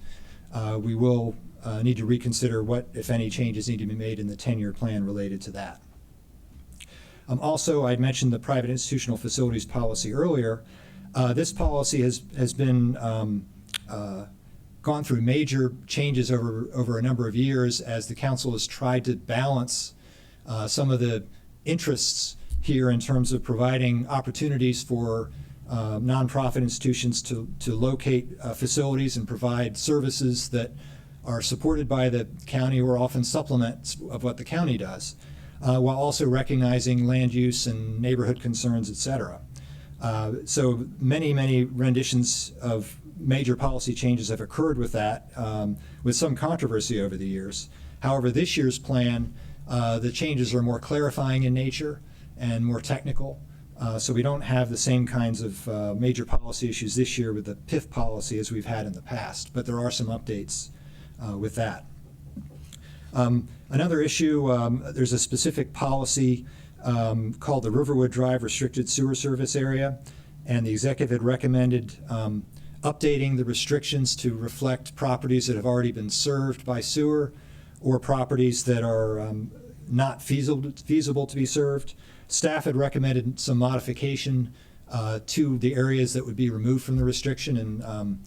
we will need to reconsider what, if any, changes need to be made in the 10-year plan related to that. Also, I'd mentioned the private institutional facilities policy earlier. This policy has been gone through major changes over a number of years as the council has tried to balance some of the interests here in terms of providing opportunities for nonprofit institutions to locate facilities and provide services that are supported by the county or often supplements of what the county does, while also recognizing land use and neighborhood concerns, et cetera. So many renditions of major policy changes have occurred with that, with some controversy over the years. However, this year's plan, the changes are more clarifying in nature and more technical. So we don't have the same kinds of major policy issues this year with the PIF policy as we've had in the past, but there are some updates with that. Another issue, there's a specific policy called the Riverwood Drive Restricted Sewer Service Area, and the executive had recommended updating the restrictions to reflect properties that have already been served by sewer or properties that are not feasible to be served. Staff had recommended some modification to the areas that would be removed from the restriction, and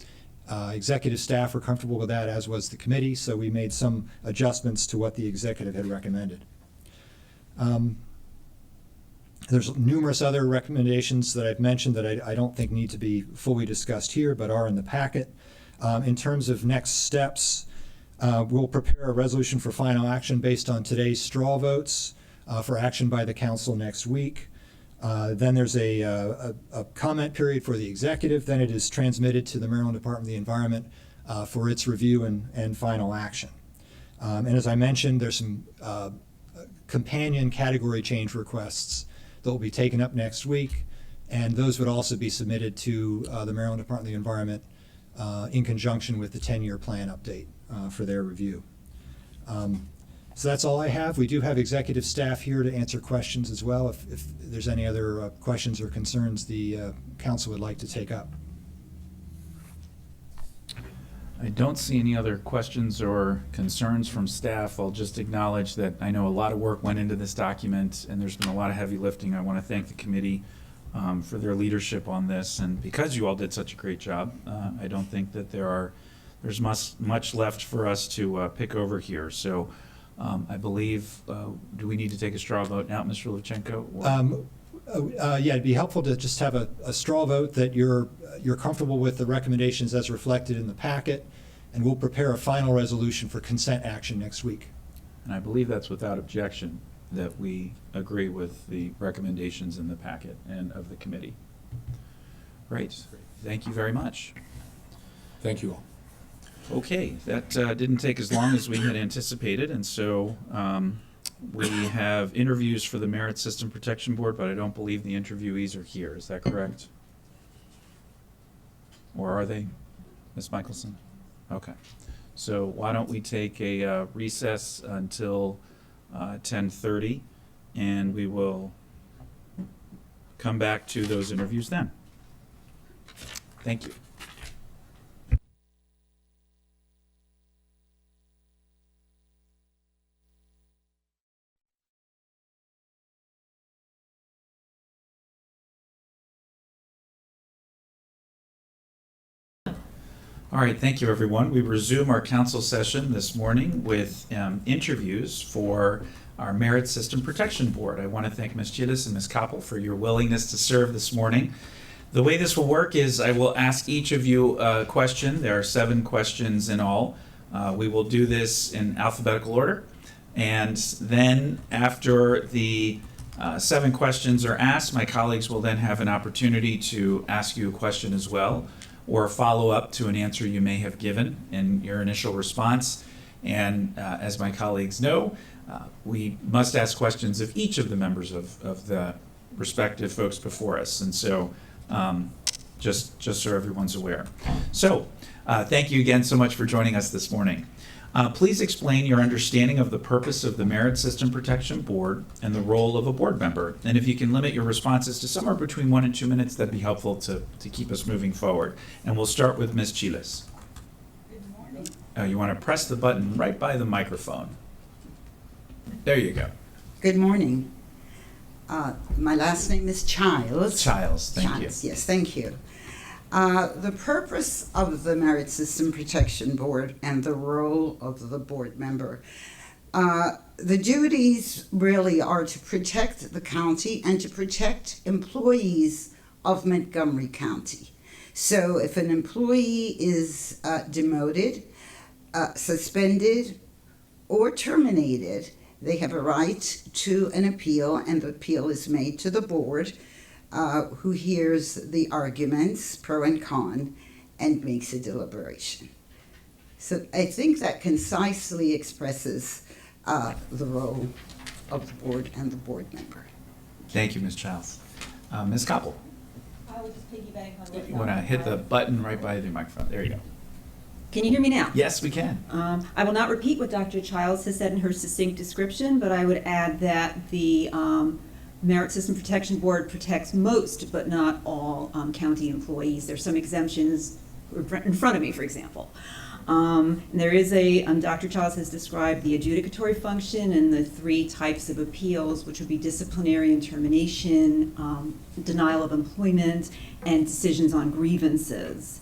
executive staff were comfortable with that, as was the committee, so we made some adjustments to what the executive had recommended. There's numerous other recommendations that I've mentioned that I don't think need to be fully discussed here, but are in the packet. In terms of next steps, we'll prepare a resolution for final action based on today's straw votes for action by the council next week. Then there's a comment period for the executive. Then it is transmitted to the Maryland Department of the Environment for its review and final action. And as I mentioned, there's some companion category change requests that will be taken up next week, and those would also be submitted to the Maryland Department of the Environment in conjunction with the 10-year plan update for their review. So that's all I have. We do have executive staff here to answer questions as well if there's any other questions or concerns the council would like to take up. I don't see any other questions or concerns from staff. I'll just acknowledge that I know a lot of work went into this document, and there's been a lot of heavy lifting. I want to thank the committee for their leadership on this, and because you all did such a great job, I don't think that there's much left for us to pick over here. So I believe, do we need to take a straw vote now, Mr. Levchenko? Yeah, it'd be helpful to just have a straw vote that you're comfortable with the recommendations as reflected in the packet, and we'll prepare a final resolution for consent action next week. And I believe that's without objection, that we agree with the recommendations in the packet and of the committee. Great. Thank you very much. Thank you all. Okay, that didn't take as long as we had anticipated, and so we have interviews for the Merit System Protection Board, but I don't believe the interviewees are here. Is that correct? Or are they, Ms. Michelson? Okay. So why don't we take a recess until 10:30, and we will come back to those interviews then. Thank you. All right, thank you, everyone. We resume our council session this morning with interviews for our Merit System Protection Board. I want to thank Ms. Chittis and Ms. Koppel for your willingness to serve this morning. The way this will work is I will ask each of you a question. There are 7 questions in all. We will do this in alphabetical order. And then after the 7 questions are asked, my colleagues will then have an opportunity to ask you a question as well, or follow up to an answer you may have given in your initial response. And as my colleagues know, we must ask questions of each of the members of the respective folks before us. And so just so everyone's aware. So thank you again so much for joining us this morning. Please explain your understanding of the purpose of the Merit System Protection Board and the role of a board member. And if you can limit your responses to somewhere between 1 and 2 minutes, that'd be helpful to keep us moving forward. And we'll start with Ms. Chiles. Good morning. You want to press the button right by the microphone. There you go. Good morning. My last name is Childs. Childs, thank you. Yes, thank you. The purpose of the Merit System Protection Board and the role of the board member. The duties really are to protect the county and to protect employees of Montgomery County. So if an employee is demoted, suspended, or terminated, they have a right to an appeal, and the appeal is made to the board, who hears the arguments, pro and con, and makes a deliberation. So I think that concisely expresses the role of the board and the board member. Thank you, Ms. Childs. Ms. Koppel. I will just piggyback on what You want to hit the button right by the microphone. There you go. Can you hear me now? Yes, we can. I will not repeat what Dr. Childs has said in her succinct description, but I would add that the Merit System Protection Board protects most, but not all, county employees. There's some exemptions in front of me, for example. There is Dr. Childs has described the adjudicatory function and the 3 types of appeals, which would be disciplinary and termination, denial of employment, and decisions on grievances.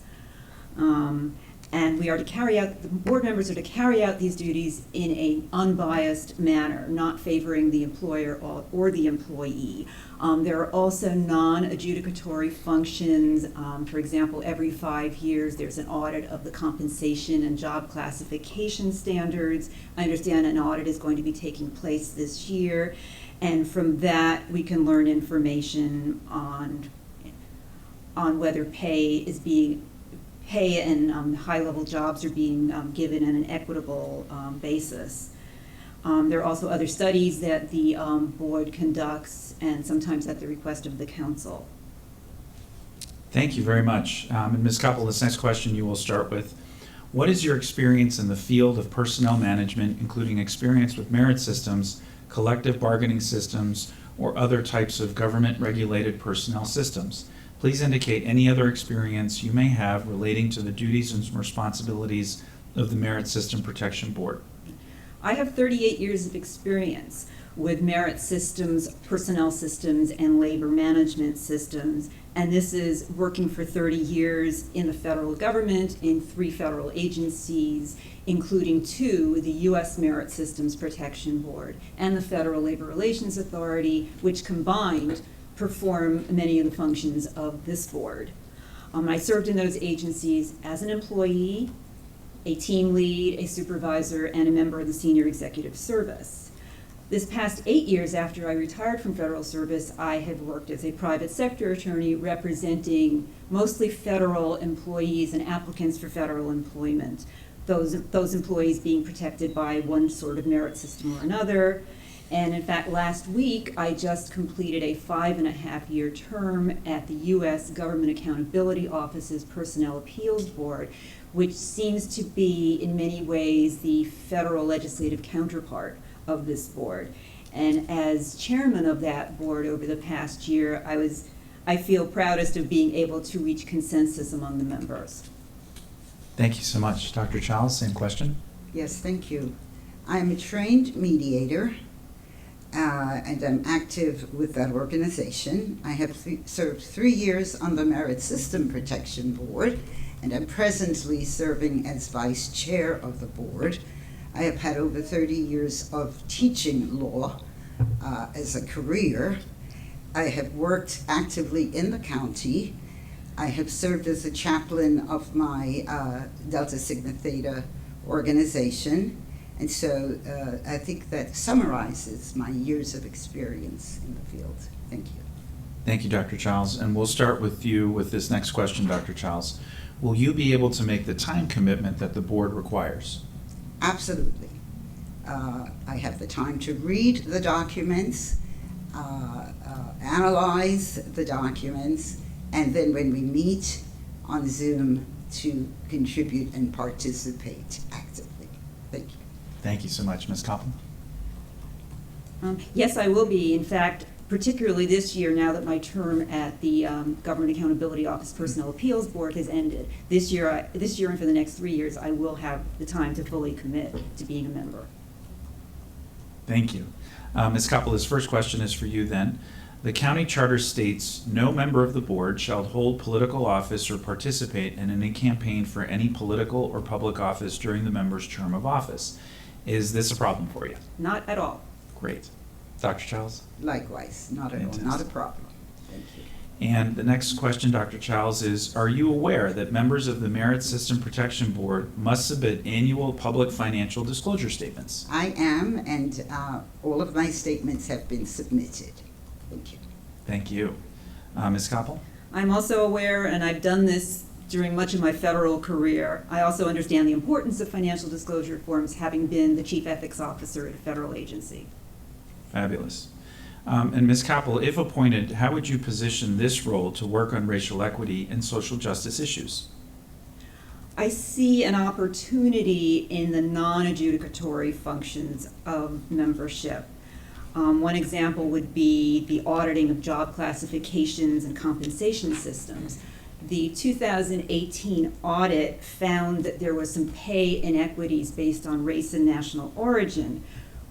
And we are to carry out, the board members are to carry out these duties in an unbiased manner, not favoring the employer or the employee. There are also non-adjudicatory functions. For example, every 5 years, there's an audit of the compensation and job classification standards. I understand an audit is going to be taking place this year. And from that, we can learn information on whether pay and high-level jobs are being given on an equitable basis. There are also other studies that the board conducts, and sometimes at the request of the council. Thank you very much. And Ms. Koppel, this next question you will start with. What is your experience in the field of personnel management, including experience with merit systems, collective bargaining systems, or other types of government-regulated personnel systems? Please indicate any other experience you may have relating to the duties and responsibilities of the Merit System Protection Board. I have 38 years of experience with merit systems, personnel systems, and labor management systems, and this is working for 30 years in the federal government in 3 federal agencies, including 2, the U.S. Merit Systems Protection Board and the Federal Labor Relations Authority, which combined perform many of the functions of this board. I served in those agencies as an employee, a team lead, a supervisor, and a member of the senior executive service. This past 8 years after I retired from federal service, I have worked as a private sector attorney representing mostly federal employees and applicants for federal employment. Those employees being protected by one sort of merit system or another. And in fact, last week, I just completed a 5.5-year term at the U.S. Government Accountability Office's Personnel Appeals Board, which seems to be, in many ways, the federal legislative counterpart of this board. And as chairman of that board over the past year, I feel proudest of being able to reach consensus among the members. Thank you so much. Dr. Childs, same question. Yes, thank you. I'm a trained mediator, and I'm active with that organization. I have served 3 years on the Merit System Protection Board, and I'm presently serving as vice chair of the board. I have had over 30 years of teaching law as a career. I have worked actively in the county. I have served as a chaplain of my Delta Sigma Theta organization. And so I think that summarizes my years of experience in the field. Thank you. Thank you, Dr. Childs. And we'll start with you with this next question, Dr. Childs. Will you be able to make the time commitment that the board requires? Absolutely. I have the time to read the documents, analyze the documents, and then when we meet on Zoom to contribute and participate actively. Thank you. Thank you so much. Ms. Koppel? Yes, I will be. In fact, particularly this year, now that my term at the Government Accountability Office Personnel Appeals Board has ended. This year and for the next 3 years, I will have the time to fully commit to being a member. Thank you. Ms. Koppel, this first question is for you then. The county charter states no member of the board shall hold political office or participate in any campaign for any political or public office during the member's term of office. Is this a problem for you? Not at all. Great. Dr. Childs? Likewise, not at all, not a problem. Thank you. And the next question, Dr. Childs, is are you aware that members of the Merit System Protection Board must submit annual public financial disclosure statements? I am, and all of my statements have been submitted. Thank you. Thank you. Ms. Koppel? I'm also aware, and I've done this during much of my federal career. I also understand the importance of financial disclosure forms, having been the chief ethics officer at a federal agency. Fabulous. And Ms. Koppel, if appointed, how would you position this role to work on racial equity and social justice issues? I see an opportunity in the non-adjudicatory functions of membership. One example would be the auditing of job classifications and compensation systems. The 2018 audit found that there was some pay inequities based on race and national origin,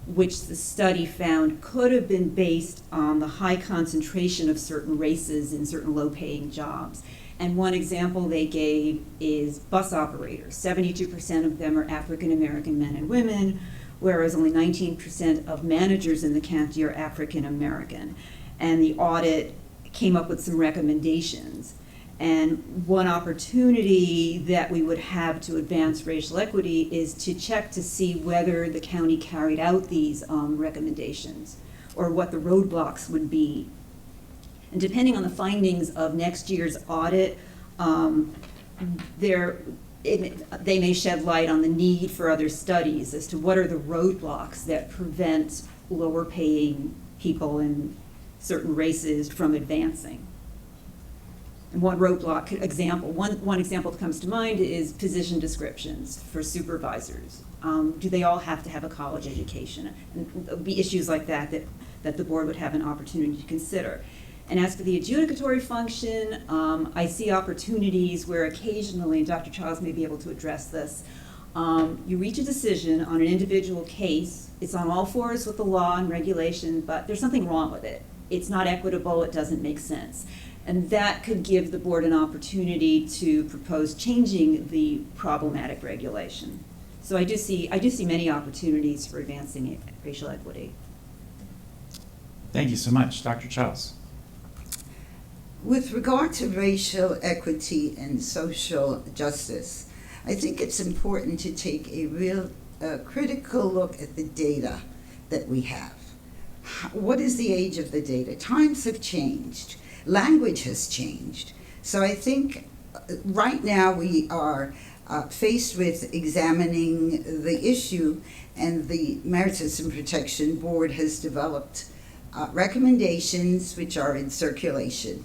which the study found could have been based on the high concentration of certain races in certain low-paying jobs. And one example they gave is bus operators. 72% of them are African-American men and women, whereas only 19% of managers in the county are African-American. And the audit came up with some recommendations. And one opportunity that we would have to advance racial equity is to check to see whether the county carried out these recommendations, or what the roadblocks would be. And depending on the findings of next year's audit, they may shed light on the need for other studies as to what are the roadblocks that prevent lower paying people in certain races from advancing. And one example that comes to mind is position descriptions for supervisors. Do they all have to have a college education? And there'll be issues like that the board would have an opportunity to consider. And as for the adjudicatory function, I see opportunities where occasionally, and Dr. Charles may be able to address this, you reach a decision on an individual case. It's on all fours with the law and regulation, but there's something wrong with it. It's not equitable, it doesn't make sense. And that could give the board an opportunity to propose changing the problematic regulation. So I do see many opportunities for advancing racial equity. Thank you so much. Dr. Charles. With regard to racial equity and social justice, I think it's important to take a real critical look at the data that we have. What is the age of the data? Times have changed. Language has changed. So I think right now we are faced with examining the issue, and the Merit System Protection Board has developed recommendations which are in circulation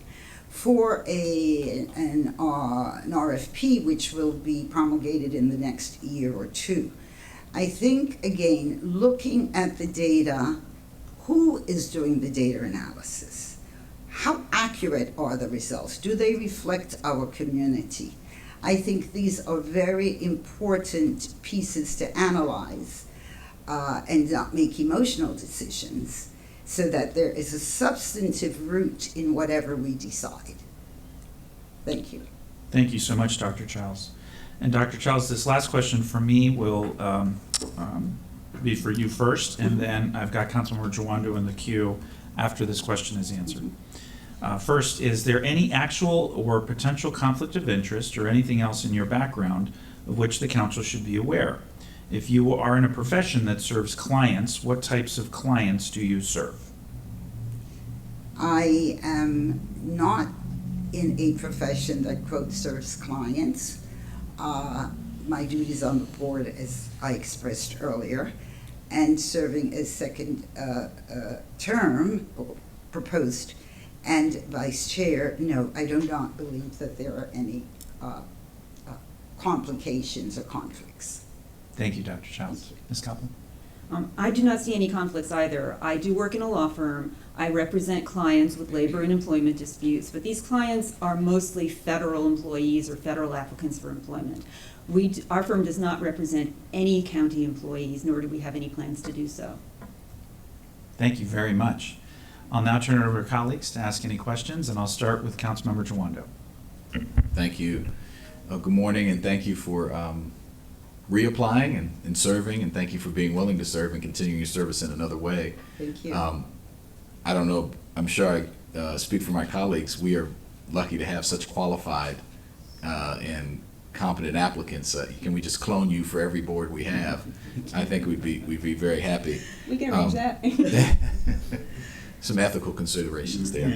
for an RFP which will be promulgated in the next year or two. I think, again, looking at the data, who is doing the data analysis? How accurate are the results? Do they reflect our community? I think these are very important pieces to analyze and not make emotional decisions, so that there is a substantive root in whatever we decide. Thank you. Thank you so much, Dr. Charles. And Dr. Charles, this last question for me will be for you first, and then I've got Councilmember Jawando in the queue after this question is answered. First, is there any actual or potential conflict of interest or anything else in your background of which the council should be aware? If you are in a profession that serves clients, what types of clients do you serve? I am not in a profession that, quote, serves clients. My duties on the board, as I expressed earlier, and serving as second term proposed and vice chair, no, I do not believe that there are any complications or conflicts. Thank you, Dr. Childs. Ms. Kaplan? I do not see any conflicts either. I do work in a law firm. I represent clients with labor and employment disputes, but these clients are mostly federal employees or federal applicants for employment. Our firm does not represent any county employees, nor do we have any plans to do so. Thank you very much. I'll now turn it over to colleagues to ask any questions, and I'll start with Councilmember Jawando. Thank you. Good morning, and thank you for reapplying and serving, and thank you for being willing to serve and continuing your service in another way. Thank you. I don't know, I'm sure I speak for my colleagues, we are lucky to have such qualified and competent applicants. Can we just clone you for every board we have? I think we'd be very happy. We can arrange that. Some ethical considerations there.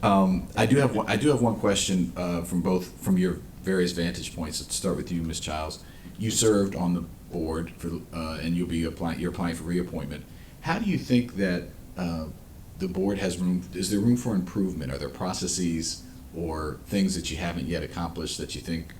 But, I do have one question from your various vantage points. Let's start with you, Ms. Childs. You served on the board and you're applying for reappointment. How do you think that the board has room? Is there room for improvement? Are there processes or things that you haven't yet accomplished that you think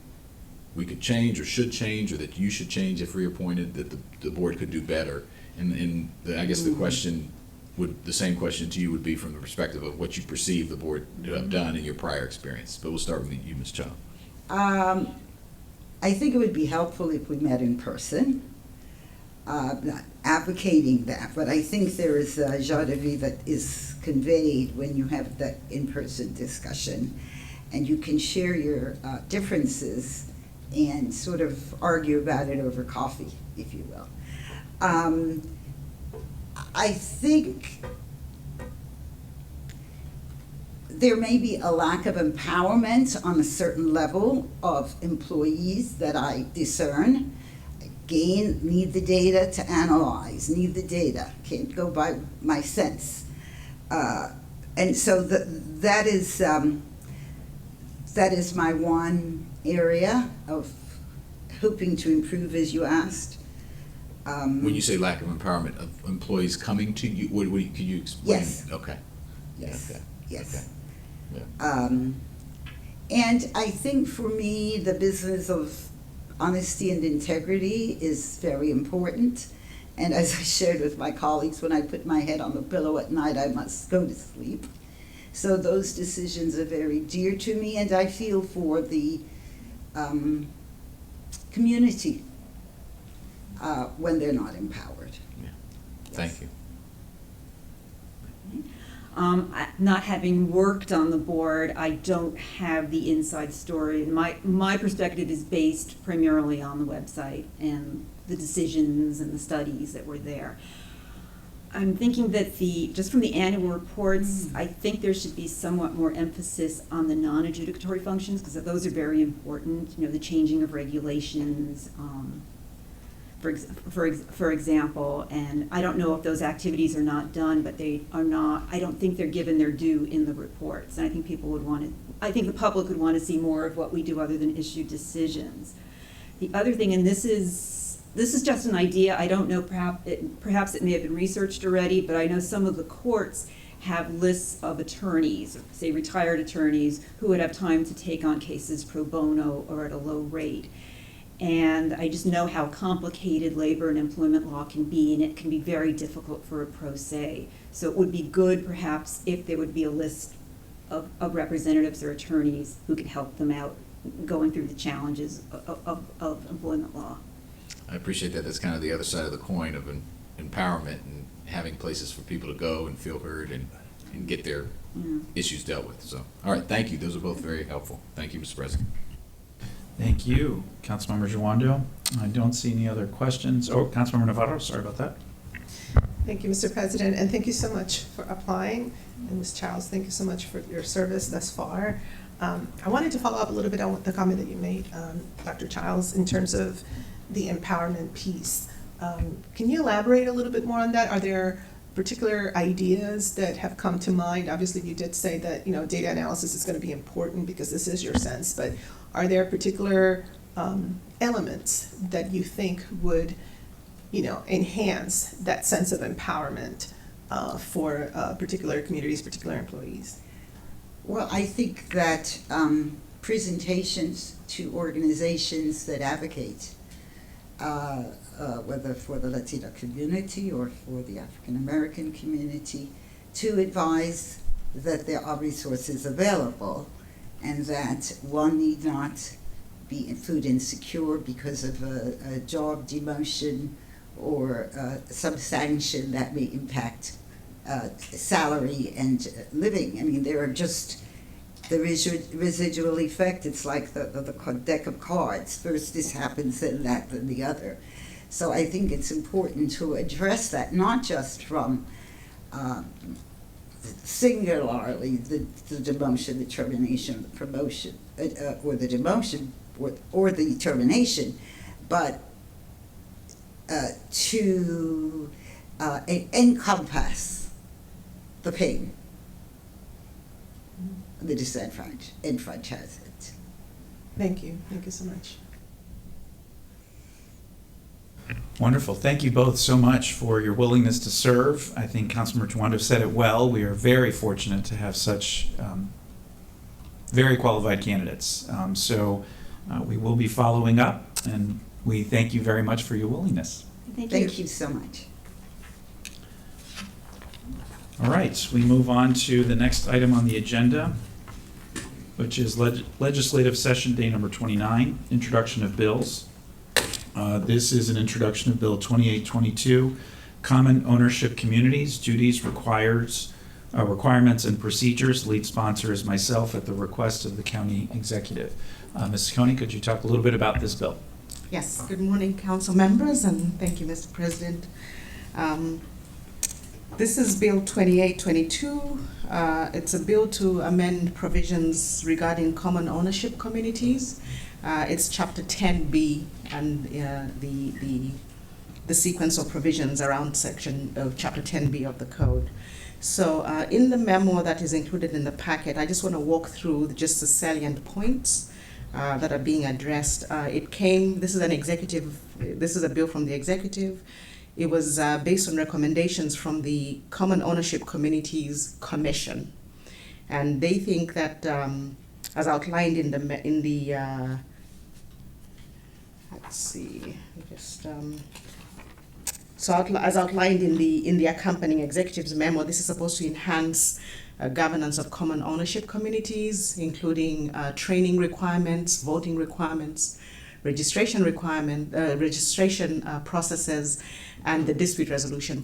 we could change or should change, or that you should change if reappointed, that the board could do better? And I guess the question would, the same question to you would be from the perspective of what you perceive the board to have done in your prior experience. But we'll start with you, Ms. Child. I think it would be helpful if we met in person. Not advocating that, but I think there is a joie de vivre that is conveyed when you have that in-person discussion, and you can share your differences and sort of argue about it over coffee, if you will. I think there may be a lack of empowerment on a certain level of employees that I discern. Again, need the data to analyze, need the data, can't go by my sense. And so that is my one area of hoping to improve, as you asked. When you say lack of empowerment of employees coming to you, could you explain? Yes. Okay. Yes. Okay. Yes. Okay. Yeah. And I think for me, the business of honesty and integrity is very important. And as I shared with my colleagues, when I put my head on the pillow at night, I must go to sleep. So those decisions are very dear to me, and I feel for the community when they're not empowered. Yeah. Thank you. Not having worked on the board, I don't have the inside story. My perspective is based primarily on the website and the decisions and the studies that were there. I'm thinking that just from the annual reports, I think there should be somewhat more emphasis on the non-adjudicatory functions, because those are very important. You know, the changing of regulations, for example, and I don't know if those activities are not done, but they are not, I don't think they're given their due in the reports. And I think people would want to, I think the public would want to see more of what we do other than issue decisions. The other thing, and this is just an idea, I don't know, perhaps it may have been researched already, but I know some of the courts have lists of attorneys, say retired attorneys, who would have time to take on cases pro bono or at a low rate. And I just know how complicated labor and employment law can be, and it can be very difficult for a pro se. So it would be good, perhaps, if there would be a list of representatives or attorneys who could help them out going through the challenges of employment law. I appreciate that. That's kind of the other side of the coin of empowerment and having places for people to go and feel heard and get their issues dealt with. So, all right, thank you. Those are both very helpful. Thank you, Mr. President. Thank you, Councilmember Jawando. I don't see any other questions. Oh, Councilmember Navarro, sorry about that. Thank you, Mr. President, and thank you so much for applying. And Ms. Childs, thank you so much for your service thus far. I wanted to follow up a little bit on the comment that you made, Dr. Childs, in terms of the empowerment piece. Can you elaborate a little bit more on that? Are there particular ideas that have come to mind? Obviously, you did say that, you know, data analysis is going to be important because this is your sense, but are there particular elements that you think would, you know, enhance that sense of empowerment for particular communities, particular employees? Well, I think that presentations to organizations that advocate, whether for the Latino community or for the African American community, to advise that there are resources available and that one need not be food insecure because of a job demotion or some sanction that may impact salary and living. I mean, there are just the residual effect. It's like the deck of cards. First this happens, then that, then the other. So I think it's important to address that, not just from singularly the demotion, the termination, the promotion, or the demotion, or the termination, but to encompass the pain, the disenfranchisement. Thank you so much. Wonderful. Thank you both so much for your willingness to serve. I think Councilmember Jawando said it well. We are very fortunate to have such very qualified candidates. So we will be following up, and we thank you very much for your willingness. Thank you so much. All right, we move on to the next item on the agenda, which is legislative session day number 29, introduction of bills. This is an introduction of Bill 2822, Common Ownership Communities, Duties, Requirements, and Procedures. Lead sponsor is myself at the request of the county executive. Mrs. Coney, could you talk a little bit about this bill? Yes, good morning, council members, and thank you, Mr. President. This is Bill 2822. It's a bill to amend provisions regarding common ownership communities. It's Chapter 10B and the sequence of provisions around section of Chapter 10B of the code. So in the memo that is included in the packet, I just want to walk through just the salient points that are being addressed. This is a bill from the executive. It was based on recommendations from the Common Ownership Communities Commission. And they think that, as outlined as outlined in the accompanying executive's memo, this is supposed to enhance governance of common ownership communities, including training requirements, voting requirements, registration processes, and the dispute resolution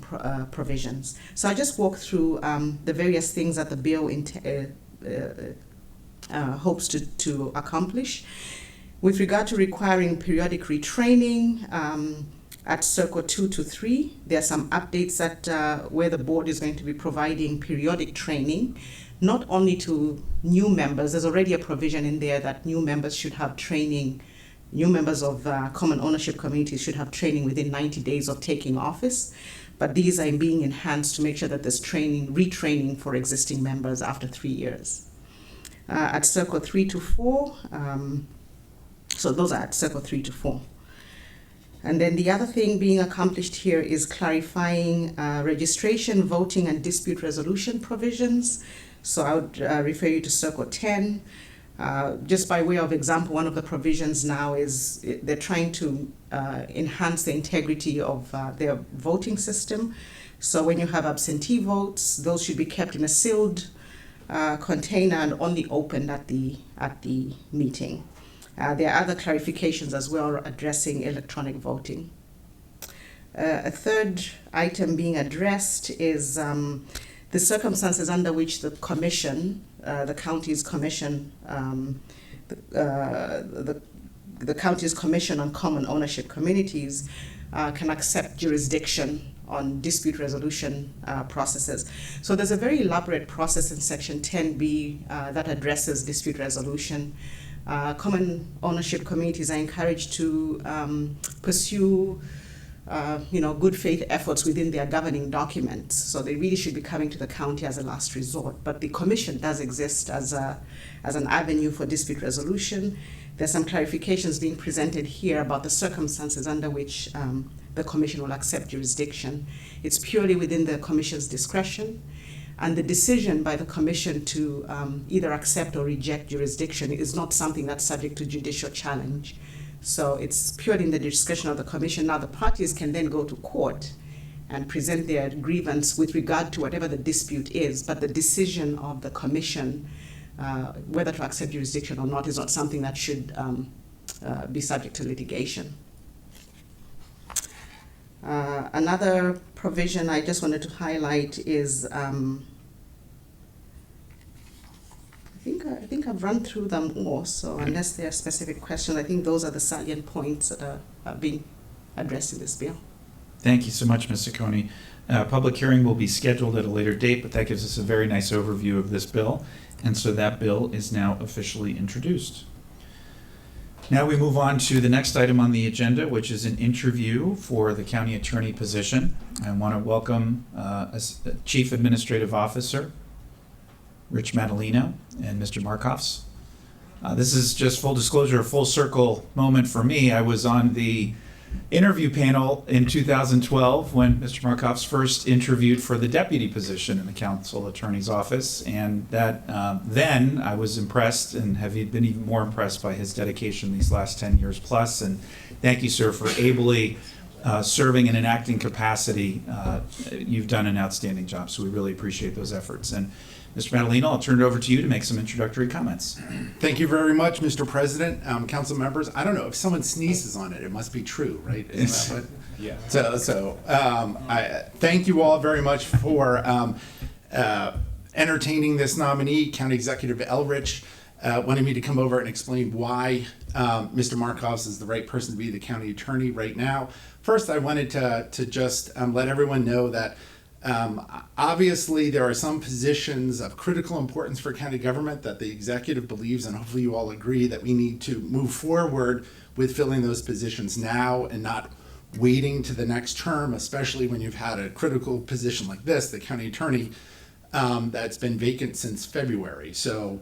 provisions. So I just walk through the various things that the bill hopes to accomplish. With regard to requiring periodic retraining, at Circle 2 to 3, there are some updates that where the board is going to be providing periodic training, not only to new members. There's already a provision in there that new members should have training. New members of common ownership communities should have training within 90 days of taking office, but these are being enhanced to make sure that there's retraining for existing members after 3 years. At Circle 3 to 4, so those are at Circle 3 to 4. And then the other thing being accomplished here is clarifying registration, voting, and dispute resolution provisions. So I would refer you to Circle 10. Just by way of example, one of the provisions now is they're trying to enhance the integrity of their voting system. So when you have absentee votes, those should be kept in a sealed container and only opened at the meeting. There are other clarifications as well addressing electronic voting. A third item being addressed is the circumstances under which the commission, the county's commission, the county's commission on common ownership communities can accept jurisdiction on dispute resolution processes. So there's a very elaborate process in Section 10B that addresses dispute resolution. Common ownership communities are encouraged to pursue good faith efforts within their governing documents. So they really should be coming to the county as a last resort. But the commission does exist as an avenue for dispute resolution. There's some clarifications being presented here about the circumstances under which the commission will accept jurisdiction. It's purely within the commission's discretion. And the decision by the commission to either accept or reject jurisdiction is not something that's subject to judicial challenge. So it's purely in the discretion of the commission. Now the parties can then go to court and present their grievance with regard to whatever the dispute is, but the decision of the commission, whether to accept jurisdiction or not, is not something that should be subject to litigation. Another provision I just wanted to highlight is, I think I've run through them all, so unless there are specific questions, I think those are the salient points that are being addressed in this bill. Thank you so much, Ms. Ciccone. Public hearing will be scheduled at a later date, but that gives us a very nice overview of this bill, and so that bill is now officially introduced. Now we move on to the next item on the agenda, which is an interview for the county attorney position. I want to welcome Chief Administrative Officer Rich Madalino and Mr. Markoffs. This is just full disclosure, a full circle moment for me. I was on the interview panel in 2012 when Mr. Markoffs first interviewed for the deputy position in the council attorney's office, and that then I was impressed and have been even more impressed by his dedication these last 10 years plus. And thank you, sir, for ably serving in an acting capacity, you've done an outstanding job. So we really appreciate those efforts. And Mr. Madaleno, I'll turn it over to you to make some introductory comments. Thank you very much, Mr. President, council members. I don't know if someone sneezes on it, it must be true, right? Isn't that what? Yeah. I thank you all very much for entertaining this nominee. County Executive Elrich wanted me to come over and explain why Mr. Markovs is the right person to be the county attorney right now. First, I wanted to just let everyone know that obviously there are some positions of critical importance for county government that the executive believes, and hopefully you all agree, that we need to move forward with filling those positions now and not waiting to the next term, especially when you've had a critical position like this, the county attorney, that's been vacant since February. So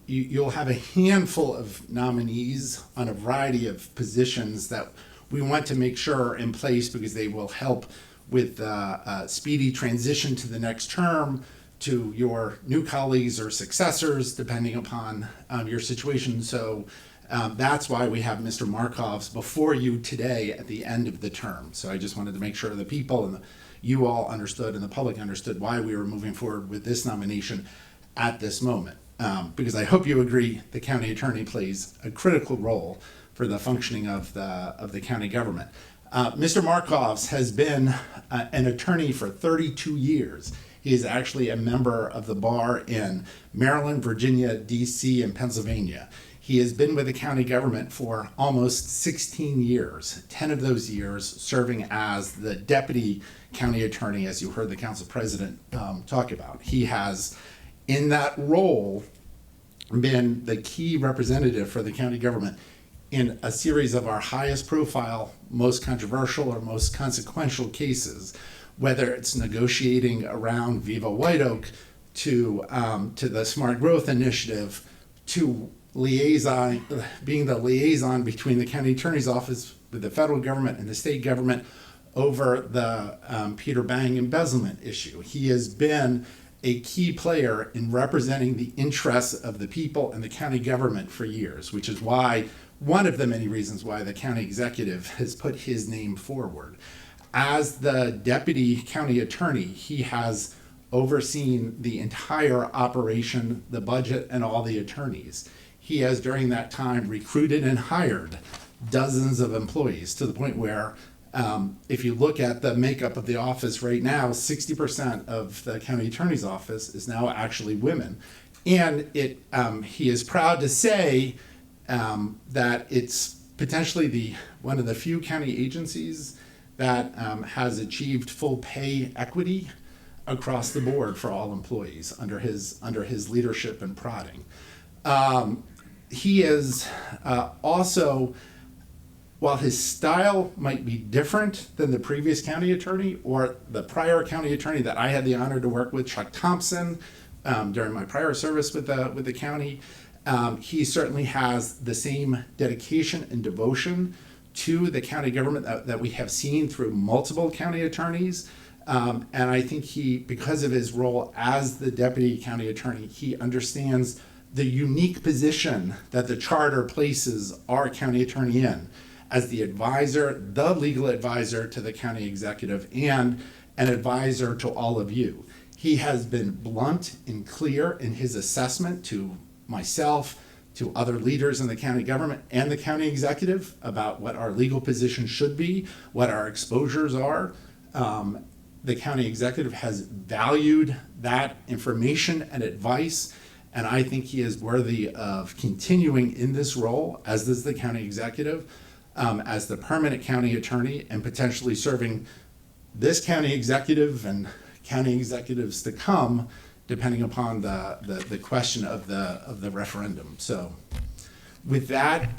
you'll have a handful of nominees on a variety of positions that we want to make sure are in place because they will help with speedy transition to the next term, to your new colleagues or successors, depending upon your situation. So that's why we have Mr. Markovs before you today at the end of the term. So I just wanted to make sure the people and you all understood and the public understood why we were moving forward with this nomination at this moment. Because I hope you agree the county attorney plays a critical role for the functioning of the county government. Mr. Markovs has been an attorney for 32 years. He is actually a member of the bar in Maryland, Virginia, DC, and Pennsylvania. He has been with the county government for almost 16 years, 10 of those years serving as the deputy county attorney, as you heard the council president talk about. He has, in that role, been the key representative for the county government in a series of our highest profile, most controversial, or most consequential cases, whether it's negotiating around Viva White Oak to the Smart Growth Initiative, to being the liaison between the county attorney's office with the federal government and the state government over the Peter Bang embezzlement issue. He has been a key player in representing the interests of the people and the county government for years, which is why one of the many reasons why the county executive has put his name forward. As the deputy county attorney, he has overseen the entire operation, the budget, and all the attorneys. He has, during that time, recruited and hired dozens of employees to the point where if you look at the makeup of the office right now, 60% of the county attorney's office is now actually women. And he is proud to say that it's potentially one of the few county agencies that has achieved full pay equity across the board for all employees under his leadership and prodding. He is also, while his style might be different than the previous county attorney or the prior county attorney that I had the honor to work with, Chuck Thompson, during my prior service with the county, he certainly has the same dedication and devotion to the county government that we have seen through multiple county attorneys. And I think because of his role as the deputy county attorney, he understands the unique position that the charter places our county attorney in as the advisor, the legal advisor to the county executive, and an advisor to all of you. He has been blunt and clear in his assessment to myself, to other leaders in the county government and the county executive about what our legal position should be, what our exposures are. The county executive has valued that information and advice, and I think he is worthy of continuing in this role, as does the county executive, as the permanent county attorney, and potentially serving this county executive and county executives to come, depending upon the question of the referendum. So with that,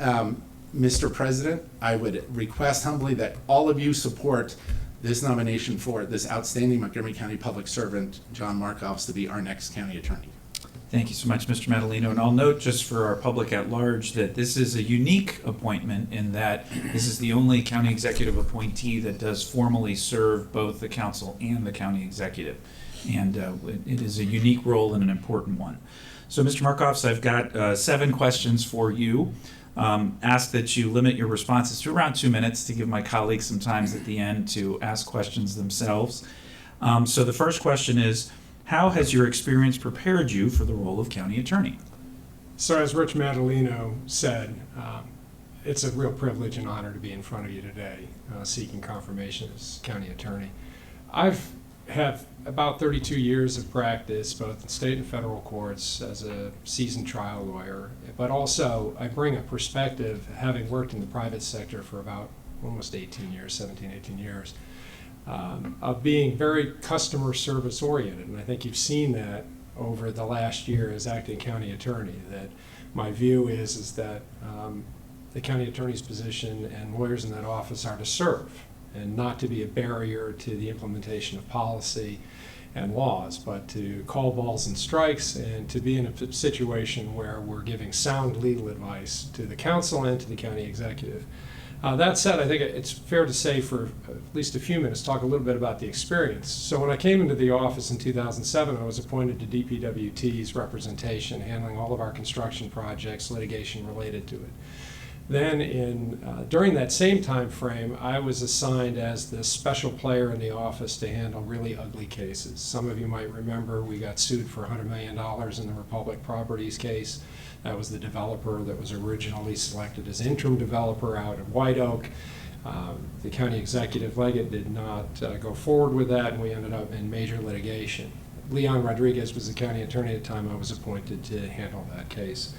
Mr. President, I would request humbly that all of you support this nomination for this outstanding Montgomery County public servant, John Markovs, to be our next county attorney. Thank you so much, Mr. Madaleno. And I'll note just for our public at large that this is a unique appointment in that this is the only county executive appointee that does formally serve both the council and the county executive. And it is a unique role and an important one. So, Mr. Markovs, I've got 7 questions for you. Ask that you limit your responses to around 2 minutes to give my colleagues some time at the end to ask questions themselves. So the first question is, how has your experience prepared you for the role of county attorney? So as Rich Madaleno said, it's a real privilege and honor to be in front of you today seeking confirmation as county attorney. I've have about 32 years of practice both in state and federal courts as a seasoned trial lawyer, but also I bring a perspective, having worked in the private sector for about almost 18 years, 17, 18 years, of being very customer service oriented. And I think you've seen that over the last year as acting county attorney, that my view is that the county attorney's position and lawyers in that office are to serve and not to be a barrier to the implementation of policy and laws, but to call balls and strikes and to be in a situation where we're giving sound legal advice to the council and to the county executive. That said, I think it's fair to say for at least a few minutes, talk a little bit about the experience. So when I came into the office in 2007, I was appointed to DPWT's representation, handling all of our construction projects, litigation related to it. Then during that same time frame, I was assigned as the special player in the office to handle really ugly cases. Some of you might remember we got sued for $100 million in the Republic Properties case. That was the developer that was originally selected as interim developer out of White Oak. The county executive Leggett did not go forward with that, and we ended up in major litigation. Leon Rodriguez was the county attorney at the time. I was appointed to handle that case.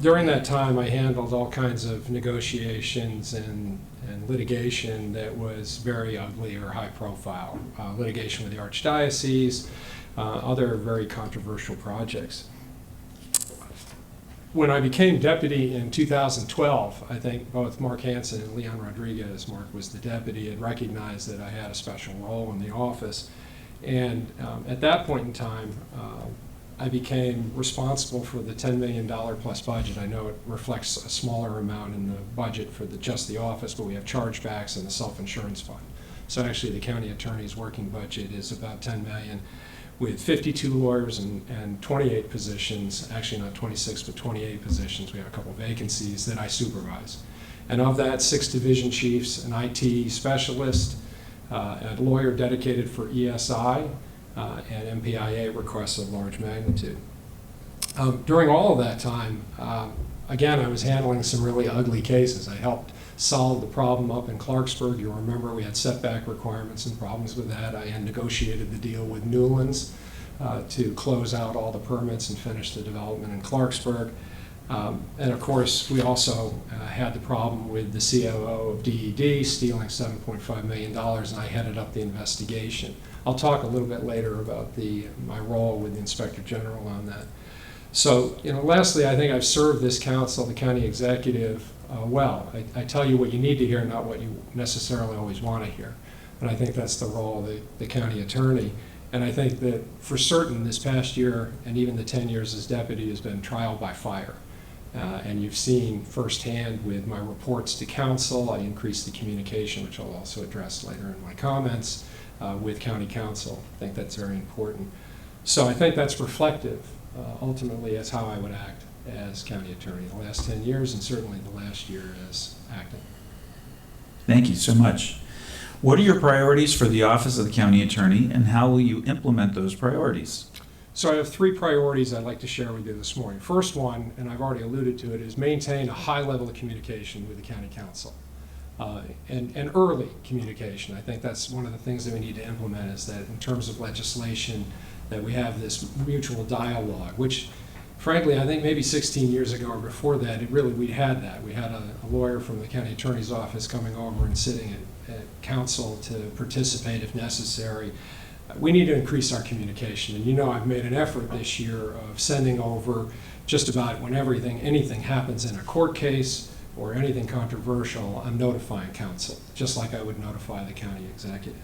During that time, I handled all kinds of negotiations and litigation that was very ugly or high profile. Litigation with the Archdiocese, other very controversial projects. When I became deputy in 2012, I think both Mark Hansen and Leon Rodriguez, Mark was the deputy, had recognized that I had a special role in the office. And at that point in time, I became responsible for the $10 million plus budget. I know it reflects a smaller amount in the budget for just the office, but we have chargebacks and the self-insurance fund. So actually the county attorney's working budget is about $10 million with 52 lawyers and 28 positions, actually not 26, but 28 positions. We have a couple vacancies that I supervise. And of that, 6 division chiefs, an IT specialist, a lawyer dedicated for ESI, and MPIA requests of large magnitude. During all of that time, again, I was handling some really ugly cases. I helped solve the problem up in Clarksburg. You'll remember we had setback requirements and problems with that. I had negotiated the deal with Newlands to close out all the permits and finish the development in Clarksburg. And of course, we also had the problem with the COO of DED stealing $7.5 million, and I headed up the investigation. I'll talk a little bit later about my role with the Inspector General on that. So, lastly, I think I've served this council, the county executive, well. I tell you what you need to hear, not what you necessarily always want to hear. And I think that's the role of the county attorney. And I think that for certain this past year, and even the 10 years as deputy, has been trial by fire. And you've seen firsthand with my reports to council, I increased the communication, which I'll also address later in my comments, with county council. I think that's very important. So I think that's reflective, ultimately, as how I would act as county attorney the last 10 years and certainly the last year as acting. Thank you so much. What are your priorities for the office of the county attorney, and how will you implement those priorities? So I have 3 priorities I'd like to share with you this morning. First one, and I've already alluded to it, is maintain a high level of communication with the county council. And early communication. I think that's one of the things that we need to implement, is that in terms of legislation, that we have this mutual dialogue, which frankly, I think maybe 16 years ago or before that, we had that. We had a lawyer from the county attorney's office coming over and sitting at council to participate if necessary. We need to increase our communication. And I've made an effort this year of sending over just about whenever anything happens in a court case or anything controversial, I'm notifying council, just like I would notify the county executive.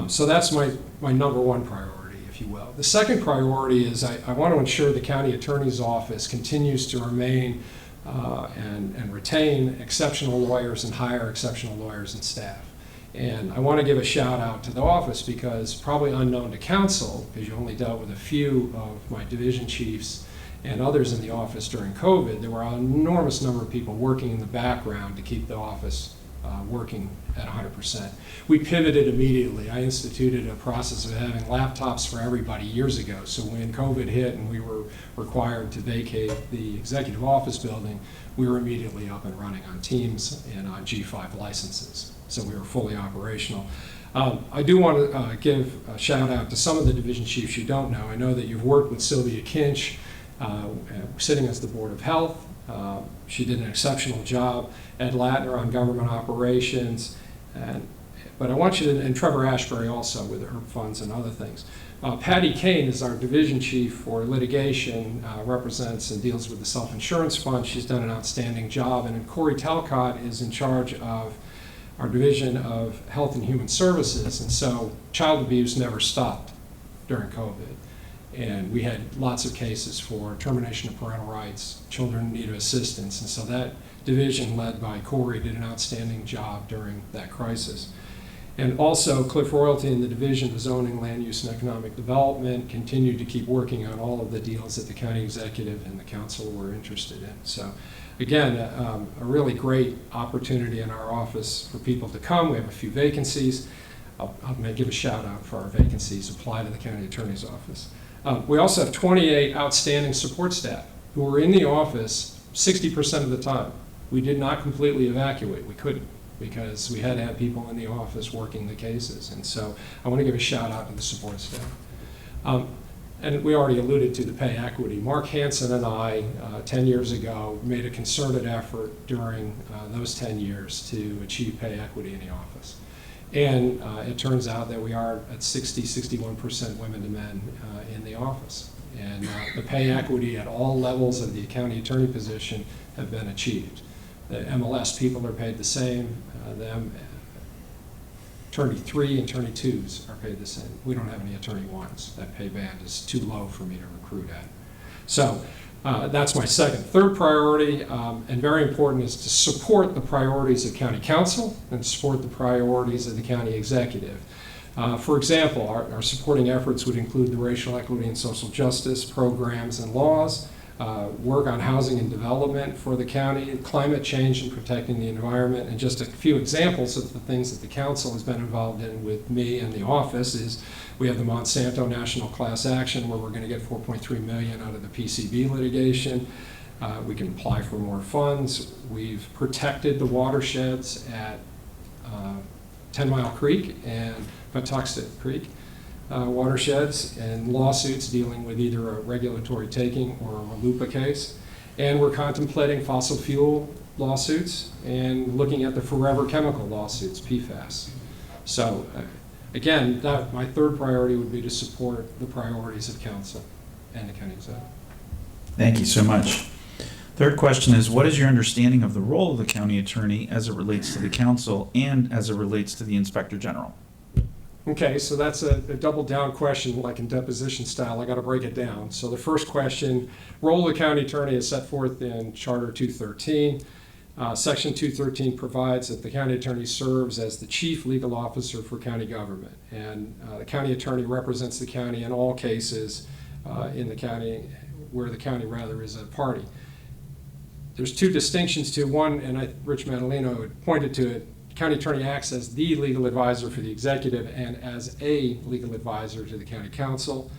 So that's my number one priority. if you will. The second priority is I want to ensure the county attorney's office continues to remain and retain exceptional lawyers and hire exceptional lawyers and staff. And I want to give a shout out to the office because probably unknown to council, because you only dealt with a few of my division chiefs and others in the office during COVID, there were an enormous number of people working in the background to keep the office working at 100%. We pivoted immediately. I instituted a process of having laptops for everybody years ago. So when COVID hit and we were required to vacate the executive office building, we were immediately up and running on Teams and on G5 licenses. So we were fully operational. I do want to give a shout out to some of the division chiefs you don't know. I know that you've worked with Sylvia Kinch, sitting as the Board of Health. She did an exceptional job. Ed Latner on government operations. But I want you to, and Trevor Ashbury also with herb funds and other things. Patty Kane is our division chief for litigation, represents and deals with the self-insurance fund. She's done an outstanding job. And then Corey Talcott is in charge of our division of health and human services. And so child abuse never stopped during COVID. And we had lots of cases for termination of parental rights, children in need of assistance. And so that division led by Corey did an outstanding job during that crisis. And also Cliff Royalty in the division of zoning, land use, and economic development continued to keep working on all of the deals that the county executive and the council were interested in. So again, a really great opportunity in our office for people to come. We have a few vacancies. I'll give a shout out for our vacancies. Apply to the county attorney's office. We also have 28 outstanding support staff who were in the office 60% of the time. We did not completely evacuate. We couldn't because we had to have people in the office working the cases. And so I want to give a shout out to the support staff. And we already alluded to the pay equity. Mark Hansen and I, 10 years ago, made a concerted effort during those 10 years to achieve pay equity in the office. And it turns out that we are at 61% women to men in the office. And the pay equity at all levels of the county attorney position have been achieved. The MLS people are paid the same. Attorney 3 and Attorney 2s are paid the same. We don't have any Attorney 1s. That pay band is too low for me to recruit at. So that's my second. Third priority, and very important, is to support the priorities of county council and support the priorities of the county executive. For example, our supporting efforts would include the racial equity and social justice programs and laws, work on housing and development for the county, climate change and protecting the environment, and just a few examples of the things that the council has been involved in with me and the office is we have the Monsanto National Class Action where we're going to get $4.3 million out of the PCB litigation. We can apply for more funds. We've protected the watersheds at 10 Mile Creek and Patuxent Creek watersheds and lawsuits dealing with either a regulatory taking or a RLUIPA case. And we're contemplating fossil fuel lawsuits and looking at the forever chemical lawsuits, PFAS. So again, my third priority would be to support the priorities of council and the county executive. Thank you so much. Third question is, what is your understanding of the role of the county attorney as it relates to the council and as it relates to the inspector general? Okay, so that's a double down question, like in deposition style. I got to break it down. So the first question, role of the county attorney is set forth in Charter 213. Section 213 provides that the county attorney serves as the chief legal officer for county government. And the county attorney represents the county in all cases in the county, where the county rather is a party. There's two distinctions to one, and Rich Madaleno had pointed to it. County attorney acts as the legal advisor for the executive and as a legal advisor to the county council.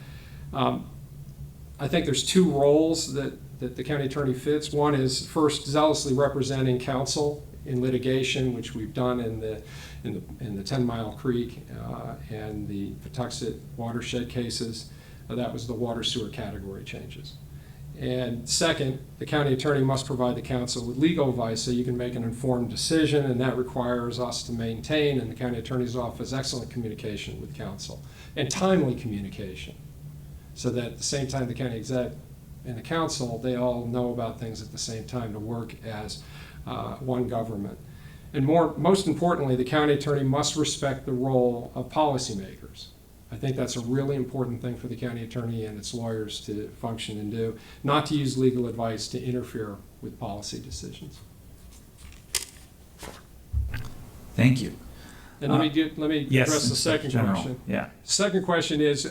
I think there's two roles that the county attorney fits. One is first zealously representing council in litigation, which we've done in the 10 Mile Creek and the Patuxent watershed cases. That was the water sewer category changes. And second, the county attorney must provide the council with legal advice so you can make an informed decision, and that requires us to maintain in the county attorney's office excellent communication with council and timely communication so that at the same time the county exec and the council, they all know about things at the same time to work as one government. And most importantly, the county attorney must respect the role of policymakers. I think that's a really important thing for the county attorney and its lawyers to function and do, not to use legal advice to interfere with policy decisions. Thank you. And let me yes, address the second General. question. Yeah. Second question is,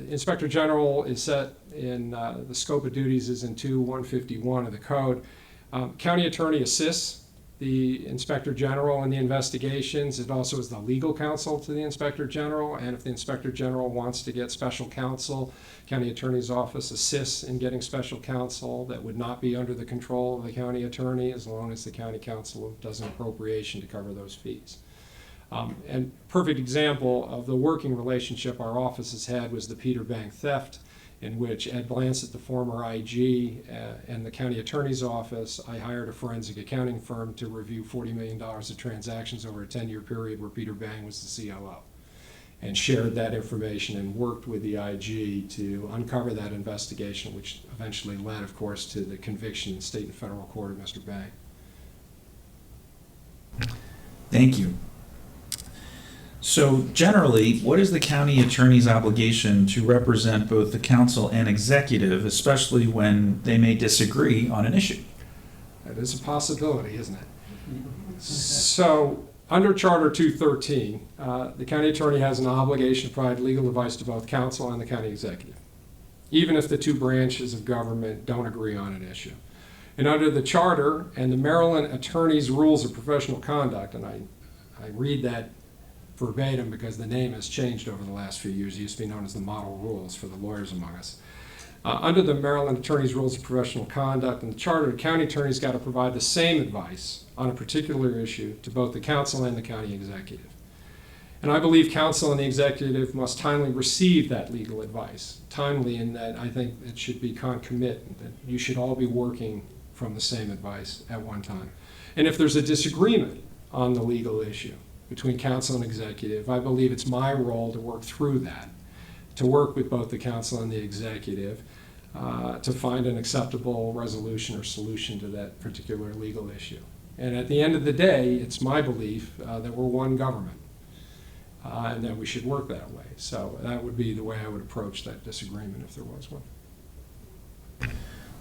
Inspector General is set in, the scope of duties is in 2-151 of the code. County attorney assists the Inspector General in the investigations. It also is the legal counsel to the Inspector General, and if the Inspector General wants to get special counsel, County Attorney's Office assists in getting special counsel that would not be under the control of the county attorney, as long as the county counsel does an appropriation to cover those fees. And perfect example of the working relationship our office has had was the Peter Bank theft, in which Ed Blansett, the former IG, and the county attorney's office, I hired a forensic accounting firm to review $40 million of transactions over a 10-year period where Peter Bang was the COO, and shared that information and worked with the IG to uncover that investigation, which eventually led, of course, to the conviction in state and federal court of Mr. Bang. Thank you. So generally, what is the county attorney's obligation to represent both the council and executive, especially when they may disagree on an issue? That is a possibility, isn't it? So, under Charter 213, the county attorney has an obligation to provide legal advice to both council and the county executive, even if the two branches of government don't agree on an issue. And under the Charter and the Maryland Attorney's Rules of Professional Conduct, and I read that verbatim because the name has changed over the last few years. It used to be known as the Model Rules for the lawyers among us. Under the Maryland Attorney's Rules of Professional Conduct and the Charter, the county attorney's got to provide the same advice on a particular issue to both the council and the county executive. And I believe council and the executive must timely receive that legal advice. Timely in that I think it should be concomitant, that you should all be working from the same advice at one time. And if there's a disagreement on the legal issue between council and executive, I believe it's my role to work through that, to work with both the council and the executive to find an acceptable resolution or solution to that particular legal issue. And at the end of the day, it's my belief that we're one government and that we should work that way. So that would be the way I would approach that disagreement if there was one.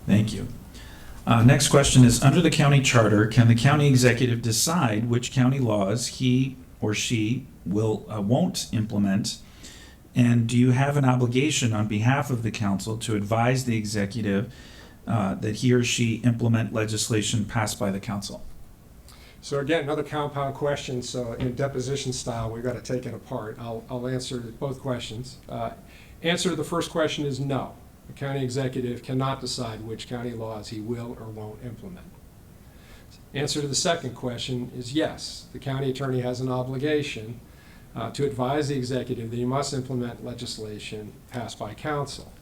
Thank you. Next question is, under the county charter, can the county executive decide which county laws he or she won't implement? And do you have an obligation on behalf of the council to advise the executive that he or she implement legislation passed by the council? So again, another compound question. So in deposition style, we've got to take it apart. I'll answer both questions. Answer to the first question is no. The county executive cannot decide which county laws he will or won't implement. Answer to the second question is yes. The county attorney has an obligation to advise the executive that he must implement legislation passed by council.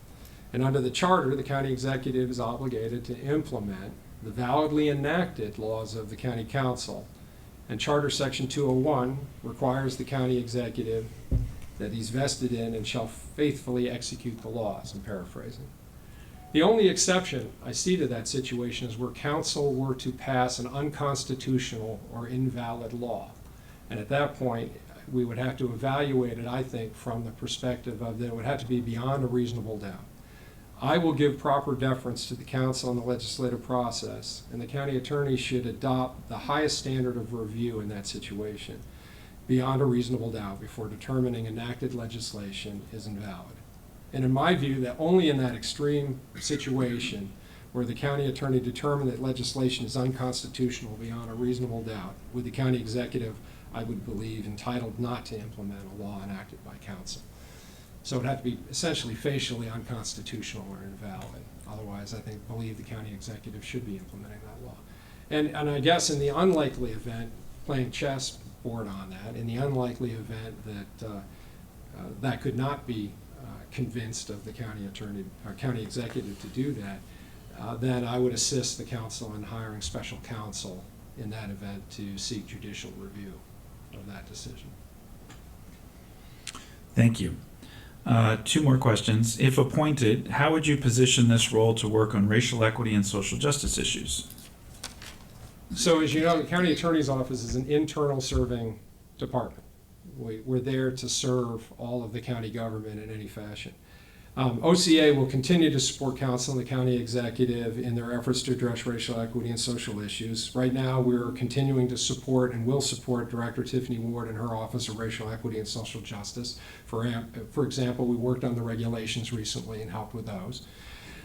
And under the charter, the county executive is obligated to implement the validly enacted laws of the county council. And Charter Section 201 requires the county executive that he's vested in and shall faithfully execute the laws, I'm paraphrasing. The only exception I see to that situation is where council were to pass an unconstitutional or invalid law. And at that point, we would have to evaluate it, I think, from the perspective of that it would have to be beyond a reasonable doubt. I will give proper deference to the council in the legislative process, and the county attorney should adopt the highest standard of review in that situation, beyond a reasonable doubt, before determining enacted legislation is invalid. And in my view, that only in that extreme situation where the county attorney determined that legislation is unconstitutional beyond a reasonable doubt, would the county executive, I would believe, entitled not to implement a law enacted by council. So it would have to be essentially facially unconstitutional or invalid. Otherwise, I believe the county executive should be implementing that law. And I guess in the unlikely event, playing chess board on that, in the unlikely event that that could not be convinced of the county attorney or county executive to do that, then I would assist the council in hiring special counsel in that event to seek judicial review of that decision. Thank you. Two more questions. If appointed, how would you position this role to work on racial equity and social justice issues? So as you know, the county attorney's office is an internal serving department. We're there to serve all of the county government in any fashion. OCA will continue to support council and the county executive in their efforts to address racial equity and social issues. Right now, we're continuing to support and will support Director Tiffany Ward in her Office of Racial Equity and Social Justice. For example, we worked on the regulations recently and helped with those.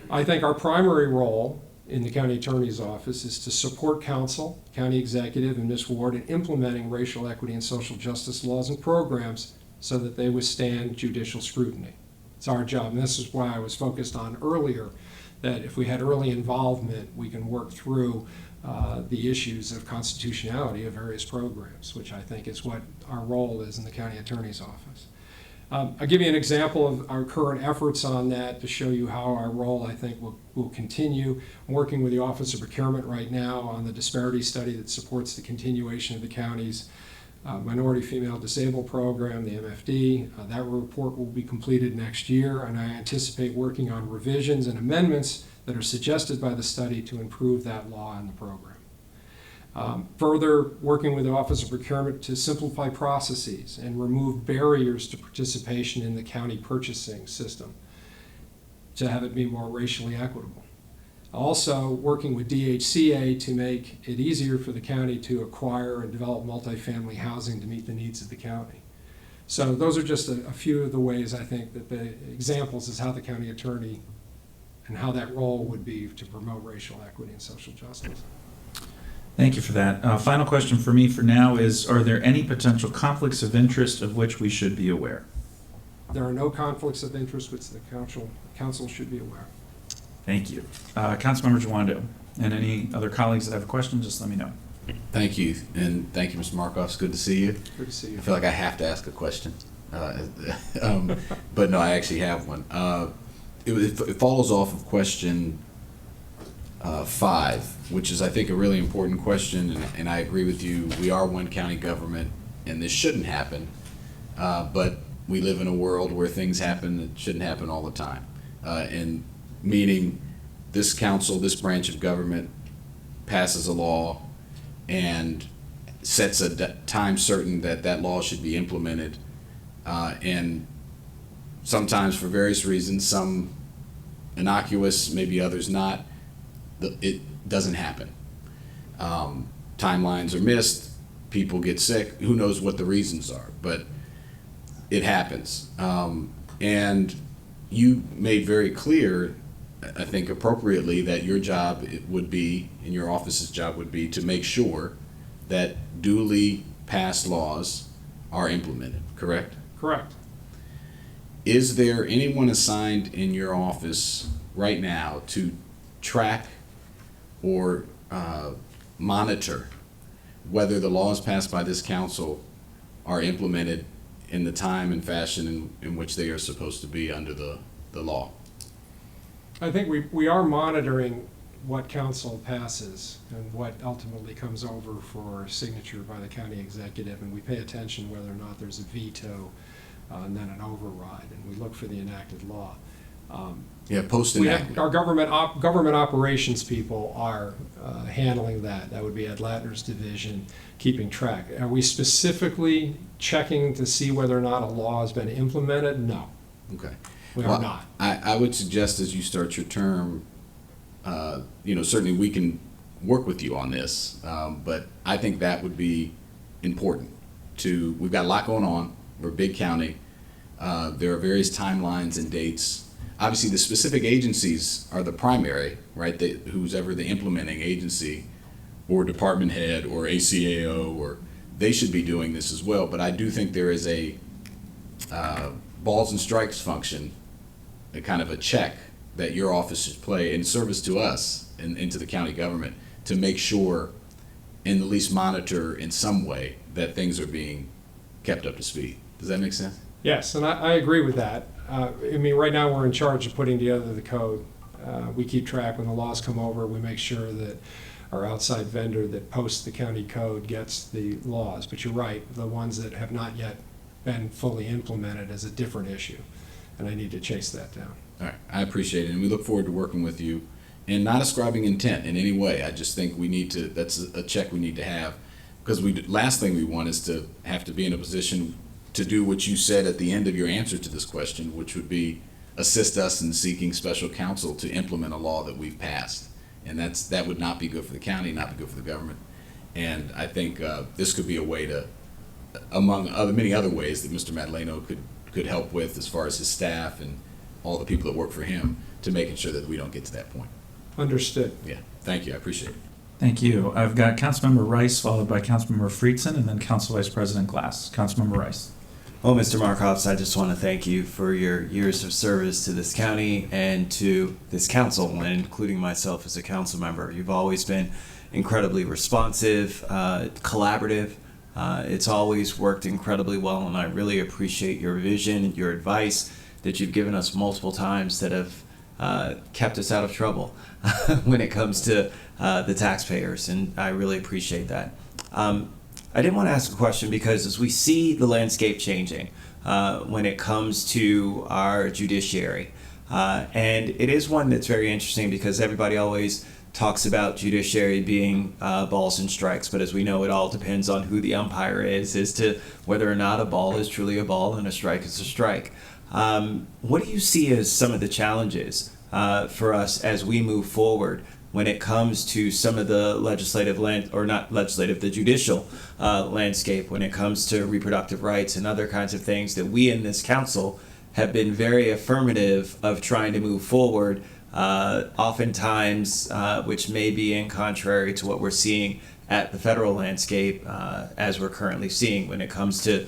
I think our primary role in the county attorney's office is to support council, county executive, and Ms. Ward in implementing racial equity and social justice laws and programs so that they withstand judicial scrutiny. It's our job, and this is why I was focused on earlier, that if we had early involvement, we can work through the issues of constitutionality of various programs, which I think is what our role is in the county attorney's office. I'll give you an example of our current efforts on that to show you how our role, I think, will continue. I'm working with the Office of Procurement right now on the disparity study that supports the continuation of the county's Minority Female Disabled Program, the MFD. That report will be completed next year, and I anticipate working on revisions and amendments that are suggested by the study to improve that law and the program. Further, working with the Office of Procurement to simplify processes and remove barriers to participation in the county purchasing system to have it be more racially equitable. Also, working with DHCA to make it easier for the county to acquire and develop multifamily housing to meet the needs of the county. So those are just a few of the ways I think that the examples is how the county attorney and how that role would be to promote racial equity and social justice. Thank you for that. Final question for me for now is, are there any potential conflicts of interest of which we should be aware? There are no conflicts of interest which the council should be aware. Thank you. Councilmember Jawando, and any other colleagues that have a question, just let me know. Thank you, and thank you, Mr. Markoff. It's good to see you. Good to see you. I feel like I have to ask a question, but no, I actually have one. It follows off of question 5, which is, I think, a really important question, and I agree with you. We are one county government, and this shouldn't happen, but we live in a world where things happen that shouldn't happen all the time, and meaning this council, this branch of government, passes a law and sets a time certain that that law should be implemented, and sometimes for various reasons, some innocuous, maybe others not, it doesn't happen. Timelines are missed, people get sick, who knows what the reasons are, but it happens. And you made very clear, I think appropriately, that your job would be, and your office's job would be, to make sure that duly passed laws are implemented, correct? Correct. Is there anyone assigned in your office right now to track or monitor whether the laws passed by this council are implemented in the time and fashion in which they are supposed to be under the law? I think we are monitoring what council passes and what ultimately comes over for signature by the county executive, and we pay attention whether or not there's a veto and then an override, and we look for the enacted law. Post-enactment. Our government operations people are handling that. That would be Ed Latner's division, keeping track. Are we specifically checking to see whether or not a law has been implemented? No. Okay. We are not. I would suggest as you start your term, certainly we can work with you on this, but I think that would be important. We've got a lot going on. We're a big county. There are various timelines and dates. Obviously, the specific agencies are the primary, right? Who's ever the implementing agency or department head or ACAO, or they should be doing this as well. But I do think there is a balls and strikes function, a kind of a check that your office should play in service to us and to the county government to make sure and at least monitor in some way that things are being kept up to speed. Does that make sense? Yes, and I agree with that. Right now we're in charge of putting together the code. We keep track when the laws come over. We make sure that our outside vendor that posts the county code gets the laws. But you're right, the ones that have not yet been fully implemented is a different issue, and I need to chase that down. All right, I appreciate it, and we look forward to working with you and not ascribing intent in any way. I just think that's a check we need to have, because last thing we want is to have to be in a position to do what you said at the end of your answer to this question, which would be assist us in seeking special counsel to implement a law that we've passed. And that would not be good for the county, not be good for the government. And I think this could be a way to, among many other ways that Mr. Madaleno could help with as far as his staff and all the people that work for him, to making sure that we don't get to that point. Understood. Yeah, thank you, I appreciate it. Thank you. I've got Councilmember Rice, followed by Councilmember Friedson, and then Council Vice President Glass. Councilmember Rice. Well, Mr. Markovs, I just want to thank you for your years of service to this county and to this council, and including myself as a council member. You've always been incredibly responsive, collaborative. It's always worked incredibly well, and I really appreciate your vision, your advice that you've given us multiple times that have kept us out of trouble when it comes to the taxpayers, and I really appreciate that. I did want to ask a question because as we see the landscape changing when it comes to our judiciary, and it is one that's very interesting because everybody always talks about judiciary being balls and strikes, but as we know, it all depends on who the umpire is as to whether or not a ball is truly a ball and a strike is a strike. What do you see as some of the challenges for us as we move forward when it comes to some of the the judicial landscape, when it comes to reproductive rights and other kinds of things that we in this council have been very affirmative of trying to move forward, oftentimes which may be in contrary to what we're seeing at the federal landscape as we're currently seeing when it comes to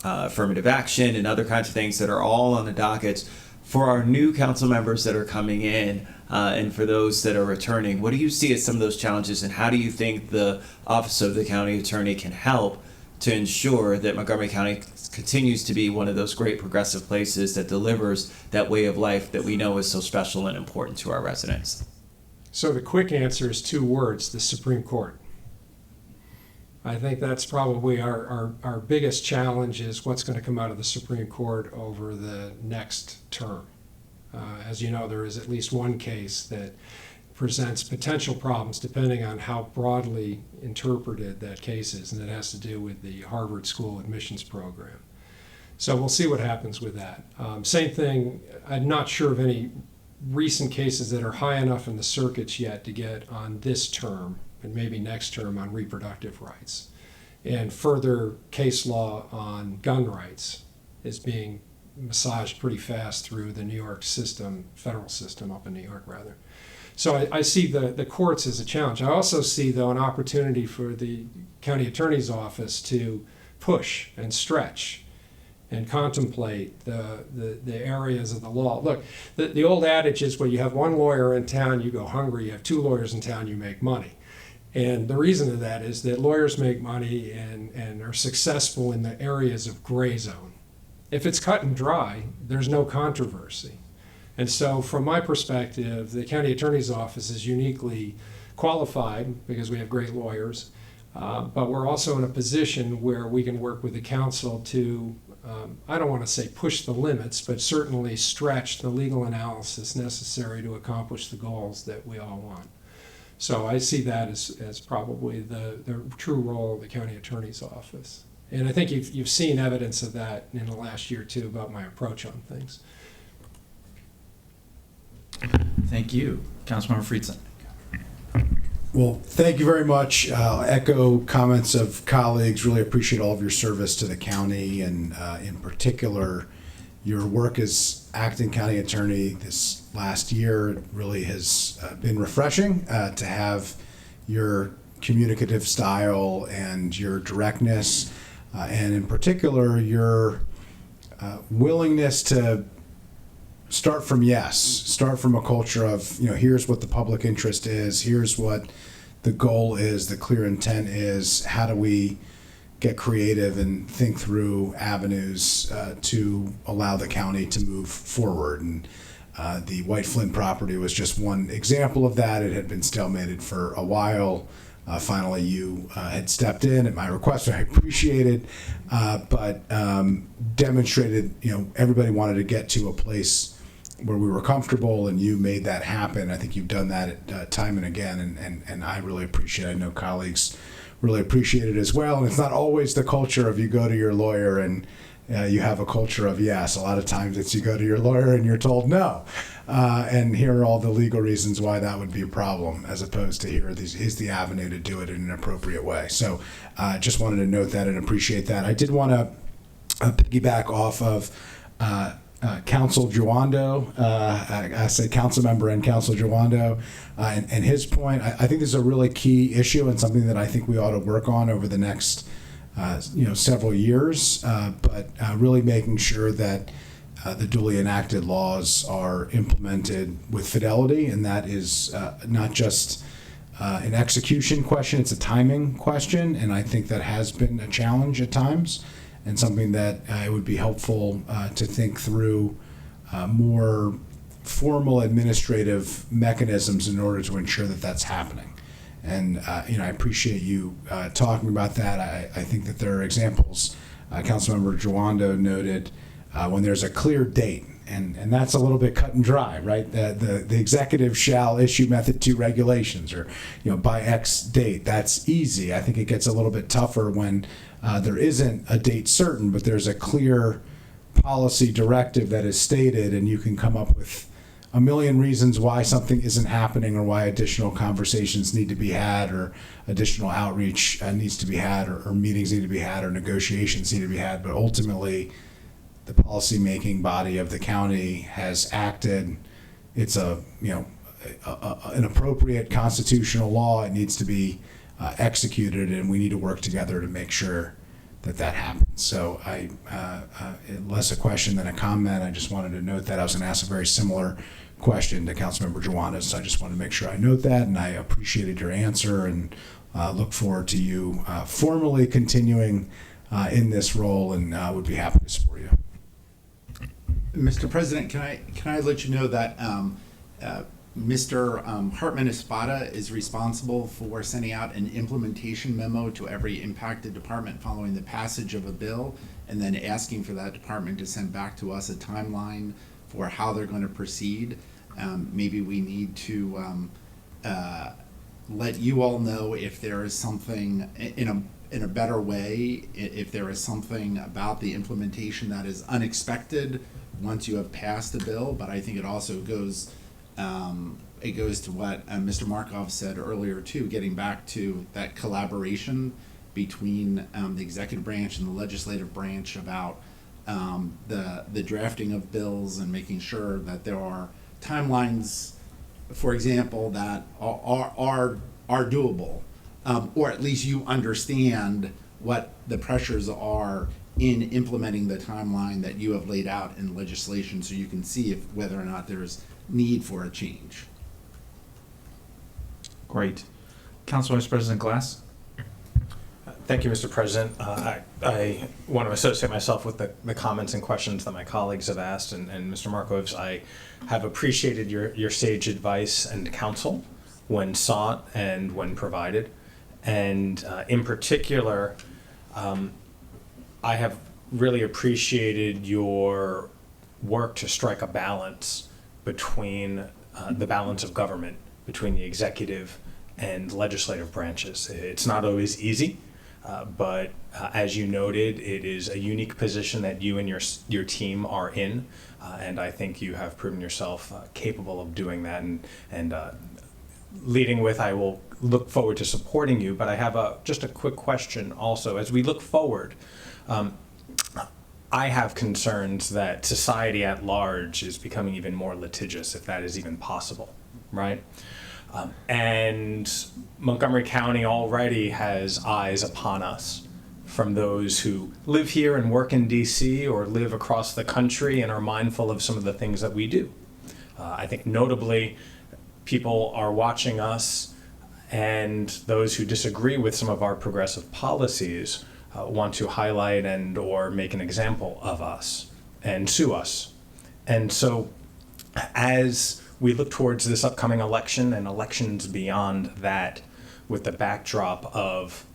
affirmative action and other kinds of things that are all on the dockets. For our new council members that are coming in and for those that are returning, what do you see as some of those challenges, and how do you think the Office of the County Attorney can help to ensure that Montgomery County continues to be one of those great progressive places that delivers that way of life that we know is so special and important to our residents? So the quick answer is 2 words: the Supreme Court. I think that's probably our biggest challenge, is what's going to come out of the Supreme Court over the next term. As you know, there is at least one case that presents potential problems depending on how broadly interpreted that case is, and it has to do with the Harvard School admissions program. So we'll see what happens with that. Same thing, I'm not sure of any recent cases that are high enough in the circuits yet to get on this term, and maybe next term, on reproductive rights. And further case law on gun rights is being massaged pretty fast through the New York system, federal system up in New York rather. So I see the courts as a challenge. I also see, though, an opportunity for the county attorney's office to push and stretch and contemplate the areas of the law. Look, the old adage is, well, you have one lawyer in town, you go hungry. You have 2 lawyers in town, you make money. And the reason of that is that lawyers make money and are successful in the areas of gray zone. If it's cut and dry, there's no controversy. And so from my perspective, the county attorney's office is uniquely qualified because we have great lawyers, but we're also in a position where we can work with the council to, I don't want to say push the limits, but certainly stretch the legal analysis necessary to accomplish the goals that we all want. So I see that as probably the true role of the county attorney's office. And I think you've seen evidence of that in the last year or two about my approach on things. Thank you. Councilmember Friedson. Well, thank you very much. I'll echo comments of colleagues. Really appreciate all of your service to the county, and in particular, your work as acting county attorney this last year. It really has been refreshing to have your communicative style and your directness, and in particular, your willingness to start from a culture of, here's what the public interest is, here's what the goal is, the clear intent is, how do we get creative and think through avenues to allow the county to move forward. And the White Flint property was just one example of that. It had been stalemated for a while. Finally, you had stepped in at my request, and I appreciate it, but demonstrated, everybody wanted to get to a place where we were comfortable, and you made that happen. I think you've done that time and again, and I really appreciate it. I know colleagues really appreciate it as well. And it's not always the culture of you go to your lawyer and you have a culture of yes. A lot of times it's you go to your lawyer and you're told no. And here are all the legal reasons why that would be a problem, as opposed to here's the avenue to do it in an appropriate way. So just wanted to note that and appreciate that. I did want to piggyback off of Council Jawando, I say council member and Council Jawando, and his point. I think this is a really key issue and something that I think we ought to work on over the next several years, but really making sure that the duly enacted laws are implemented with fidelity, and that is not just an execution question, it's a timing question, and I think that has been a challenge at times, and something that it would be helpful to think through more formal administrative mechanisms in order to ensure that that's happening. And I appreciate you talking about that. I think that there are examples, Councilmember Jawando noted, when there's a clear date, and that's a little bit cut and dry, right? The executive shall issue method 2 regulations, or by X date. That's easy. I think it gets a little bit tougher when there isn't a date certain, but there's a clear policy directive that is stated, and you can come up with a million reasons why something isn't happening, or why additional conversations need to be had, or additional outreach needs to be had, or meetings need to be had, or negotiations need to be had. But ultimately, the policy-making body of the county has acted. It's an appropriate constitutional law. It needs to be executed, and we need to work together to make sure that happens. So less a question than a comment. I just wanted to note that. I was going to ask a very similar question to Councilmember Jawando, so I just wanted to make sure I note that, and I appreciated your answer, and look forward to you formally continuing in this role, and would be happy to support you. Mr. President, can I let you know that Mr. Hartman Espada is responsible for sending out an implementation memo to every impacted department following the passage of a bill, and then asking for that department to send back to us a timeline for how they're going to proceed. Maybe we need to let you all know if there is something in a better way, if there is something about the implementation that is unexpected once you have passed the bill. But I think it also goes to what Mr. Markov said earlier too, getting back to that collaboration between the executive branch and the legislative branch about the drafting of bills, and making sure that there are timelines, for example, that are doable, or at least you understand what the pressures are in implementing the timeline that you have laid out in legislation, so you can see whether or not there's need for a change. Great. Council Vice President Glass. Thank you, Mr. President. I want to associate myself with the comments and questions that my colleagues have asked, and Mr. Markov's. I have appreciated your sage advice and counsel when sought and when provided. And in particular, I have really appreciated your work to strike a balance between the balance of government, between the executive and legislative branches. It's not always easy, but as you noted, it is a unique position that you and your team are in, and I think you have proven yourself capable of doing that. And leading with, I will look forward to supporting you, but I have just a quick question also. As we look forward, I have concerns that society at large is becoming even more litigious, if that is even possible, right? And Montgomery County already has eyes upon us from those who live here and work in DC, or live across the country and are mindful of some of the things that we do. I think notably, people are watching us, and those who disagree with some of our progressive policies want to highlight and or make an example of us and sue us. And so as we look towards this upcoming election and elections beyond that, with the backdrop of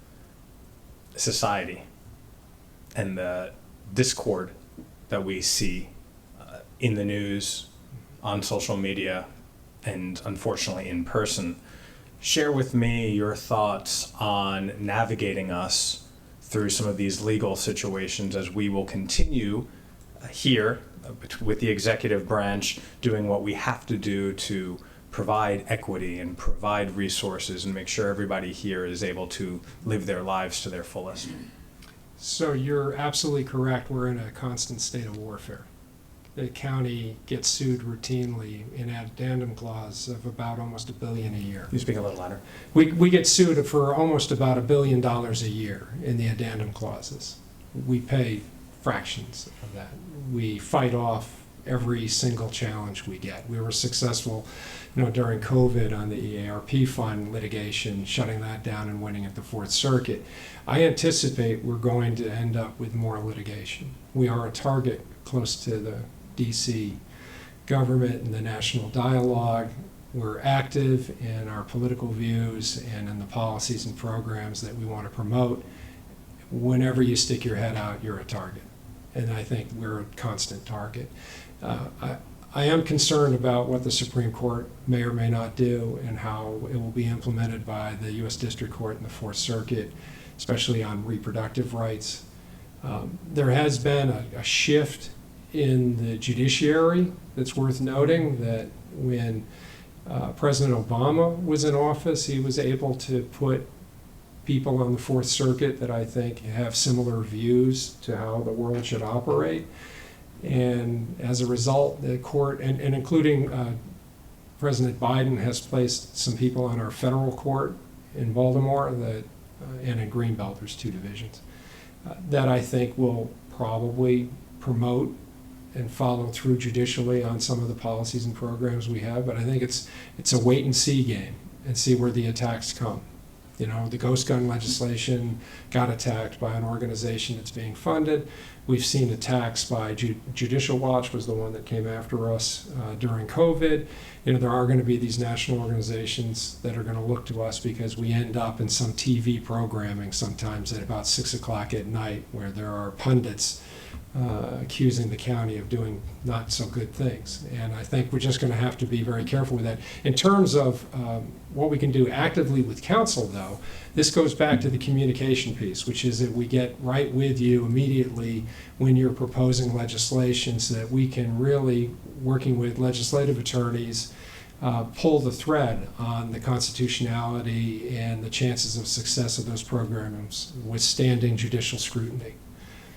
society and the discord that we see in the news, on social media, and unfortunately in person, share with me your thoughts on navigating us through some of these legal situations as we will continue here with the executive branch doing what we have to do to provide equity and provide resources and make sure everybody here is able to live their lives to their fullest. So you're absolutely correct. We're in a constant state of warfare. The county gets sued routinely in addendum clause of about almost $1 billion a year. You speak a little louder. We get sued for almost about $1 billion a year in the addendum clauses. We pay fractions of that. We fight off every single challenge we get. We were successful, during COVID on the EARP fund litigation, shutting that down and winning at the Fourth Circuit. I anticipate we're going to end up with more litigation. We are a target close to the DC government and the national dialogue. We're active in our political views and in the policies and programs that we want to promote. Whenever you stick your head out, you're a target. And I think we're a constant target. I am concerned about what the Supreme Court may or may not do and how it will be implemented by the U.S. District Court and the Fourth Circuit, especially on reproductive rights. There has been a shift in the judiciary that's worth noting, that when President Obama was in office, he was able to put people on the Fourth Circuit that I think have similar views to how the world should operate. And as a result, the court, and including President Biden, has placed some people on our federal court in Baltimore that, and in Greenbelt, there's 2 divisions, that I think will probably promote and follow through judicially on some of the policies and programs we have. But I think it's a wait and see game and see where the attacks come. The ghost gun legislation got attacked by an organization that's being funded. We've seen attacks by Judicial Watch was the one that came after us during COVID. There are going to be these national organizations that are going to look to us because we end up in some TV programming sometimes at about 6 o'clock at night where there are pundits accusing the county of doing not so good things. And I think we're just going to have to be very careful with that. In terms of what we can do actively with council, though, this goes back to the communication piece, which is that we get right with you immediately when you're proposing legislation so that we can really, working with legislative attorneys, pull the thread on the constitutionality and the chances of success of those programs withstanding judicial scrutiny.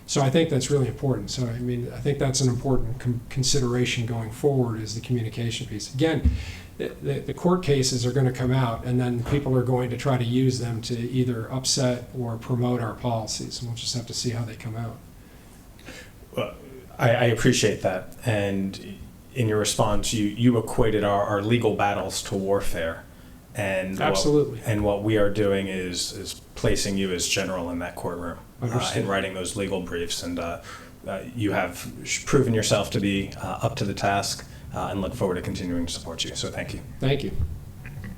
So I think that's really important. So I think that's an important consideration going forward, is the communication piece. Again, the court cases are going to come out, and then people are going to try to use them to either upset or promote our policies, and we'll just have to see how they come out. Well, I appreciate that. And in your response, you equated our legal battles to warfare. And absolutely. What we are doing is placing you as general in that courtroom and writing those legal briefs. And you have proven yourself to be up to the task, and look forward to continuing to support you. So thank you. Thank you.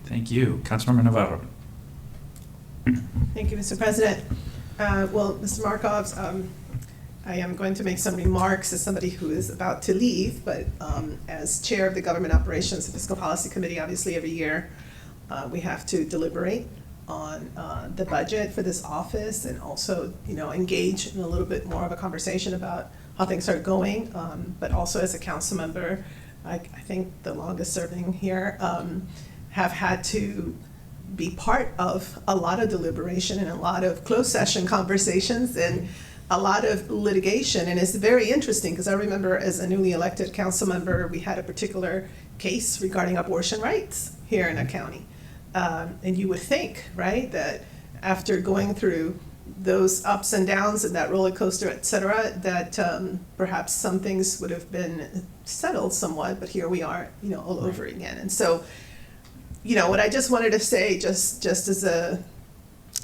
Thank you. Councilmember Navarro. Thank you, Mr. President. Well, Mr. Markov, I am going to make some remarks as somebody who is about to leave, but as chair of the Government Operations and Fiscal Policy Committee, obviously every year we have to deliberate on the budget for this office, and also, engage in a little bit more of a conversation about how things are going. But also as a council member, I think the longest serving here, have had to be part of a lot of deliberation and a lot of closed session conversations and a lot of litigation. And it's very interesting because I remember as a newly elected council member, we had a particular case regarding abortion rights here in the county. And you would think, right, that after going through those ups and downs and that roller coaster, et cetera, that perhaps some things would have been settled somewhat, but here we are, all over again. And so, what I just wanted to say, just as a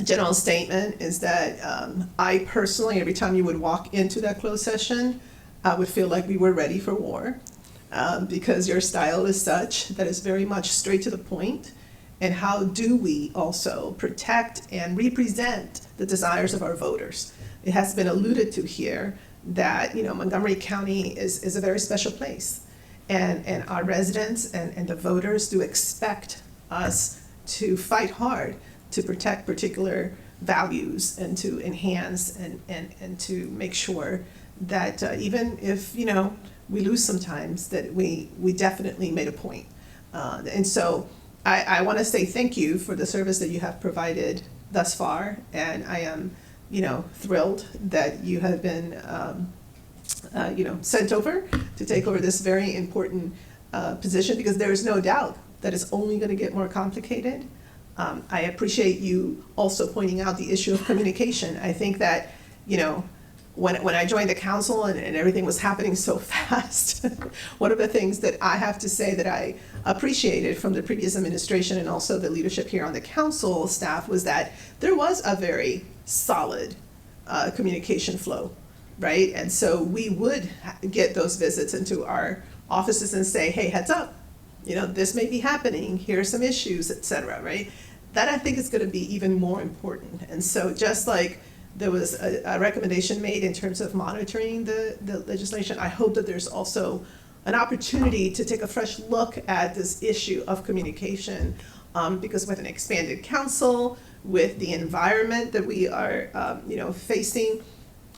general statement, is that I personally, every time you would walk into that closed session, I would feel like we were ready for war, because your style is such that is very much straight to the point. And how do we also protect and represent the desires of our voters? It has been alluded to here that, Montgomery County is a very special place. And our residents and the voters do expect us to fight hard to protect particular values and to enhance and to make sure that even if, you know, we lose sometimes, that we definitely made a point. And so I want to say thank you for the service that you have provided thus far, and I am, you know, thrilled that you have been, you know, sent over to take over this very important position, because there is no doubt that it's only going to get more complicated. I appreciate you also pointing out the issue of communication. I think that, you know, when I joined the council and everything was happening so fast, one of the things that I have to say that I appreciated from the previous administration and also the leadership here on the council staff was that there was a very solid communication flow, right? And so we would get those visits into our offices and say, hey, heads up, you know, this may be happening, here are some issues, et cetera, right? That I think is going to be even more important. And so just like there was a recommendation made in terms of monitoring the legislation, I hope that there's also an opportunity to take a fresh look at this issue of communication, because with an expanded council, with the environment that we are, you know, facing,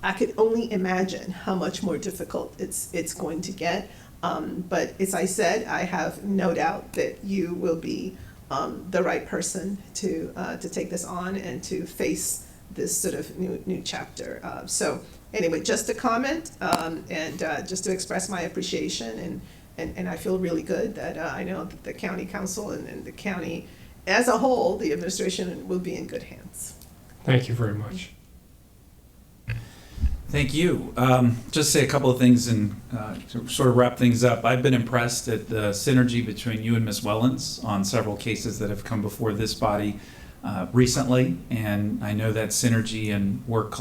I could only imagine how much more difficult it's going to get. But as I said, I have no doubt that you will be the right person to take this on and to face this sort of new chapter. So anyway, just a comment and just to express my appreciation, and I feel really good that I know that the county council and the county as a whole, the administration will be in good hands. Thank you very much. Thank you. Just say a couple of things and to sort of wrap things up. I've been impressed at the synergy between you and Ms. Wellens on several cases that have come before this body recently, and I know that synergy and work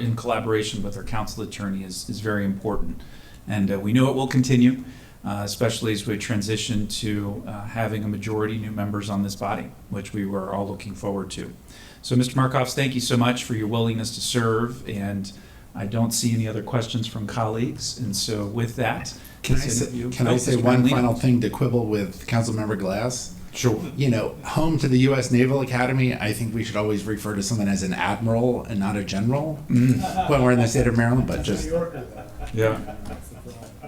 in collaboration with our council attorney is very important. And we know it will continue, especially as we transition to having a majority new members on this body, which we were all looking forward to. So Mr. Markovs, thank you so much for your willingness to serve, and I don't see any other questions from colleagues, and so with that, Can I say one final thing to quibble with Councilmember Glass? Sure. You know, home to the U.S. Naval Academy, I think we should always refer to someone as an admiral and not a general when we're in the state of Maryland, but just... Yeah.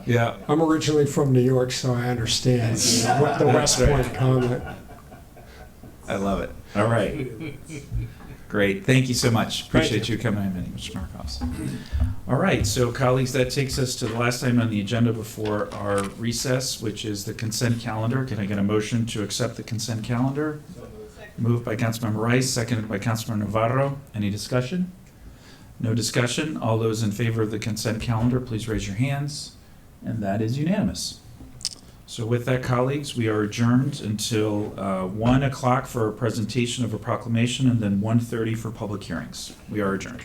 Yeah. I'm originally from New York, so I understand what the West Point comment. I love it. All right. Great. Thank you so much. Appreciate you coming in, Mr. Markovs. All right. So, colleagues, that takes us to the last item on the agenda before our recess, which is the consent calendar. Can I get a motion to accept the consent calendar? Moved by Councilmember Rice, seconded by Councilmember Navarro. Any discussion? No discussion. All those in favor of the consent calendar, please raise your hands. And that is unanimous. So with that, colleagues, we are adjourned until 1 o'clock for a presentation of a proclamation and then 1:30 for public hearings. We are adjourned.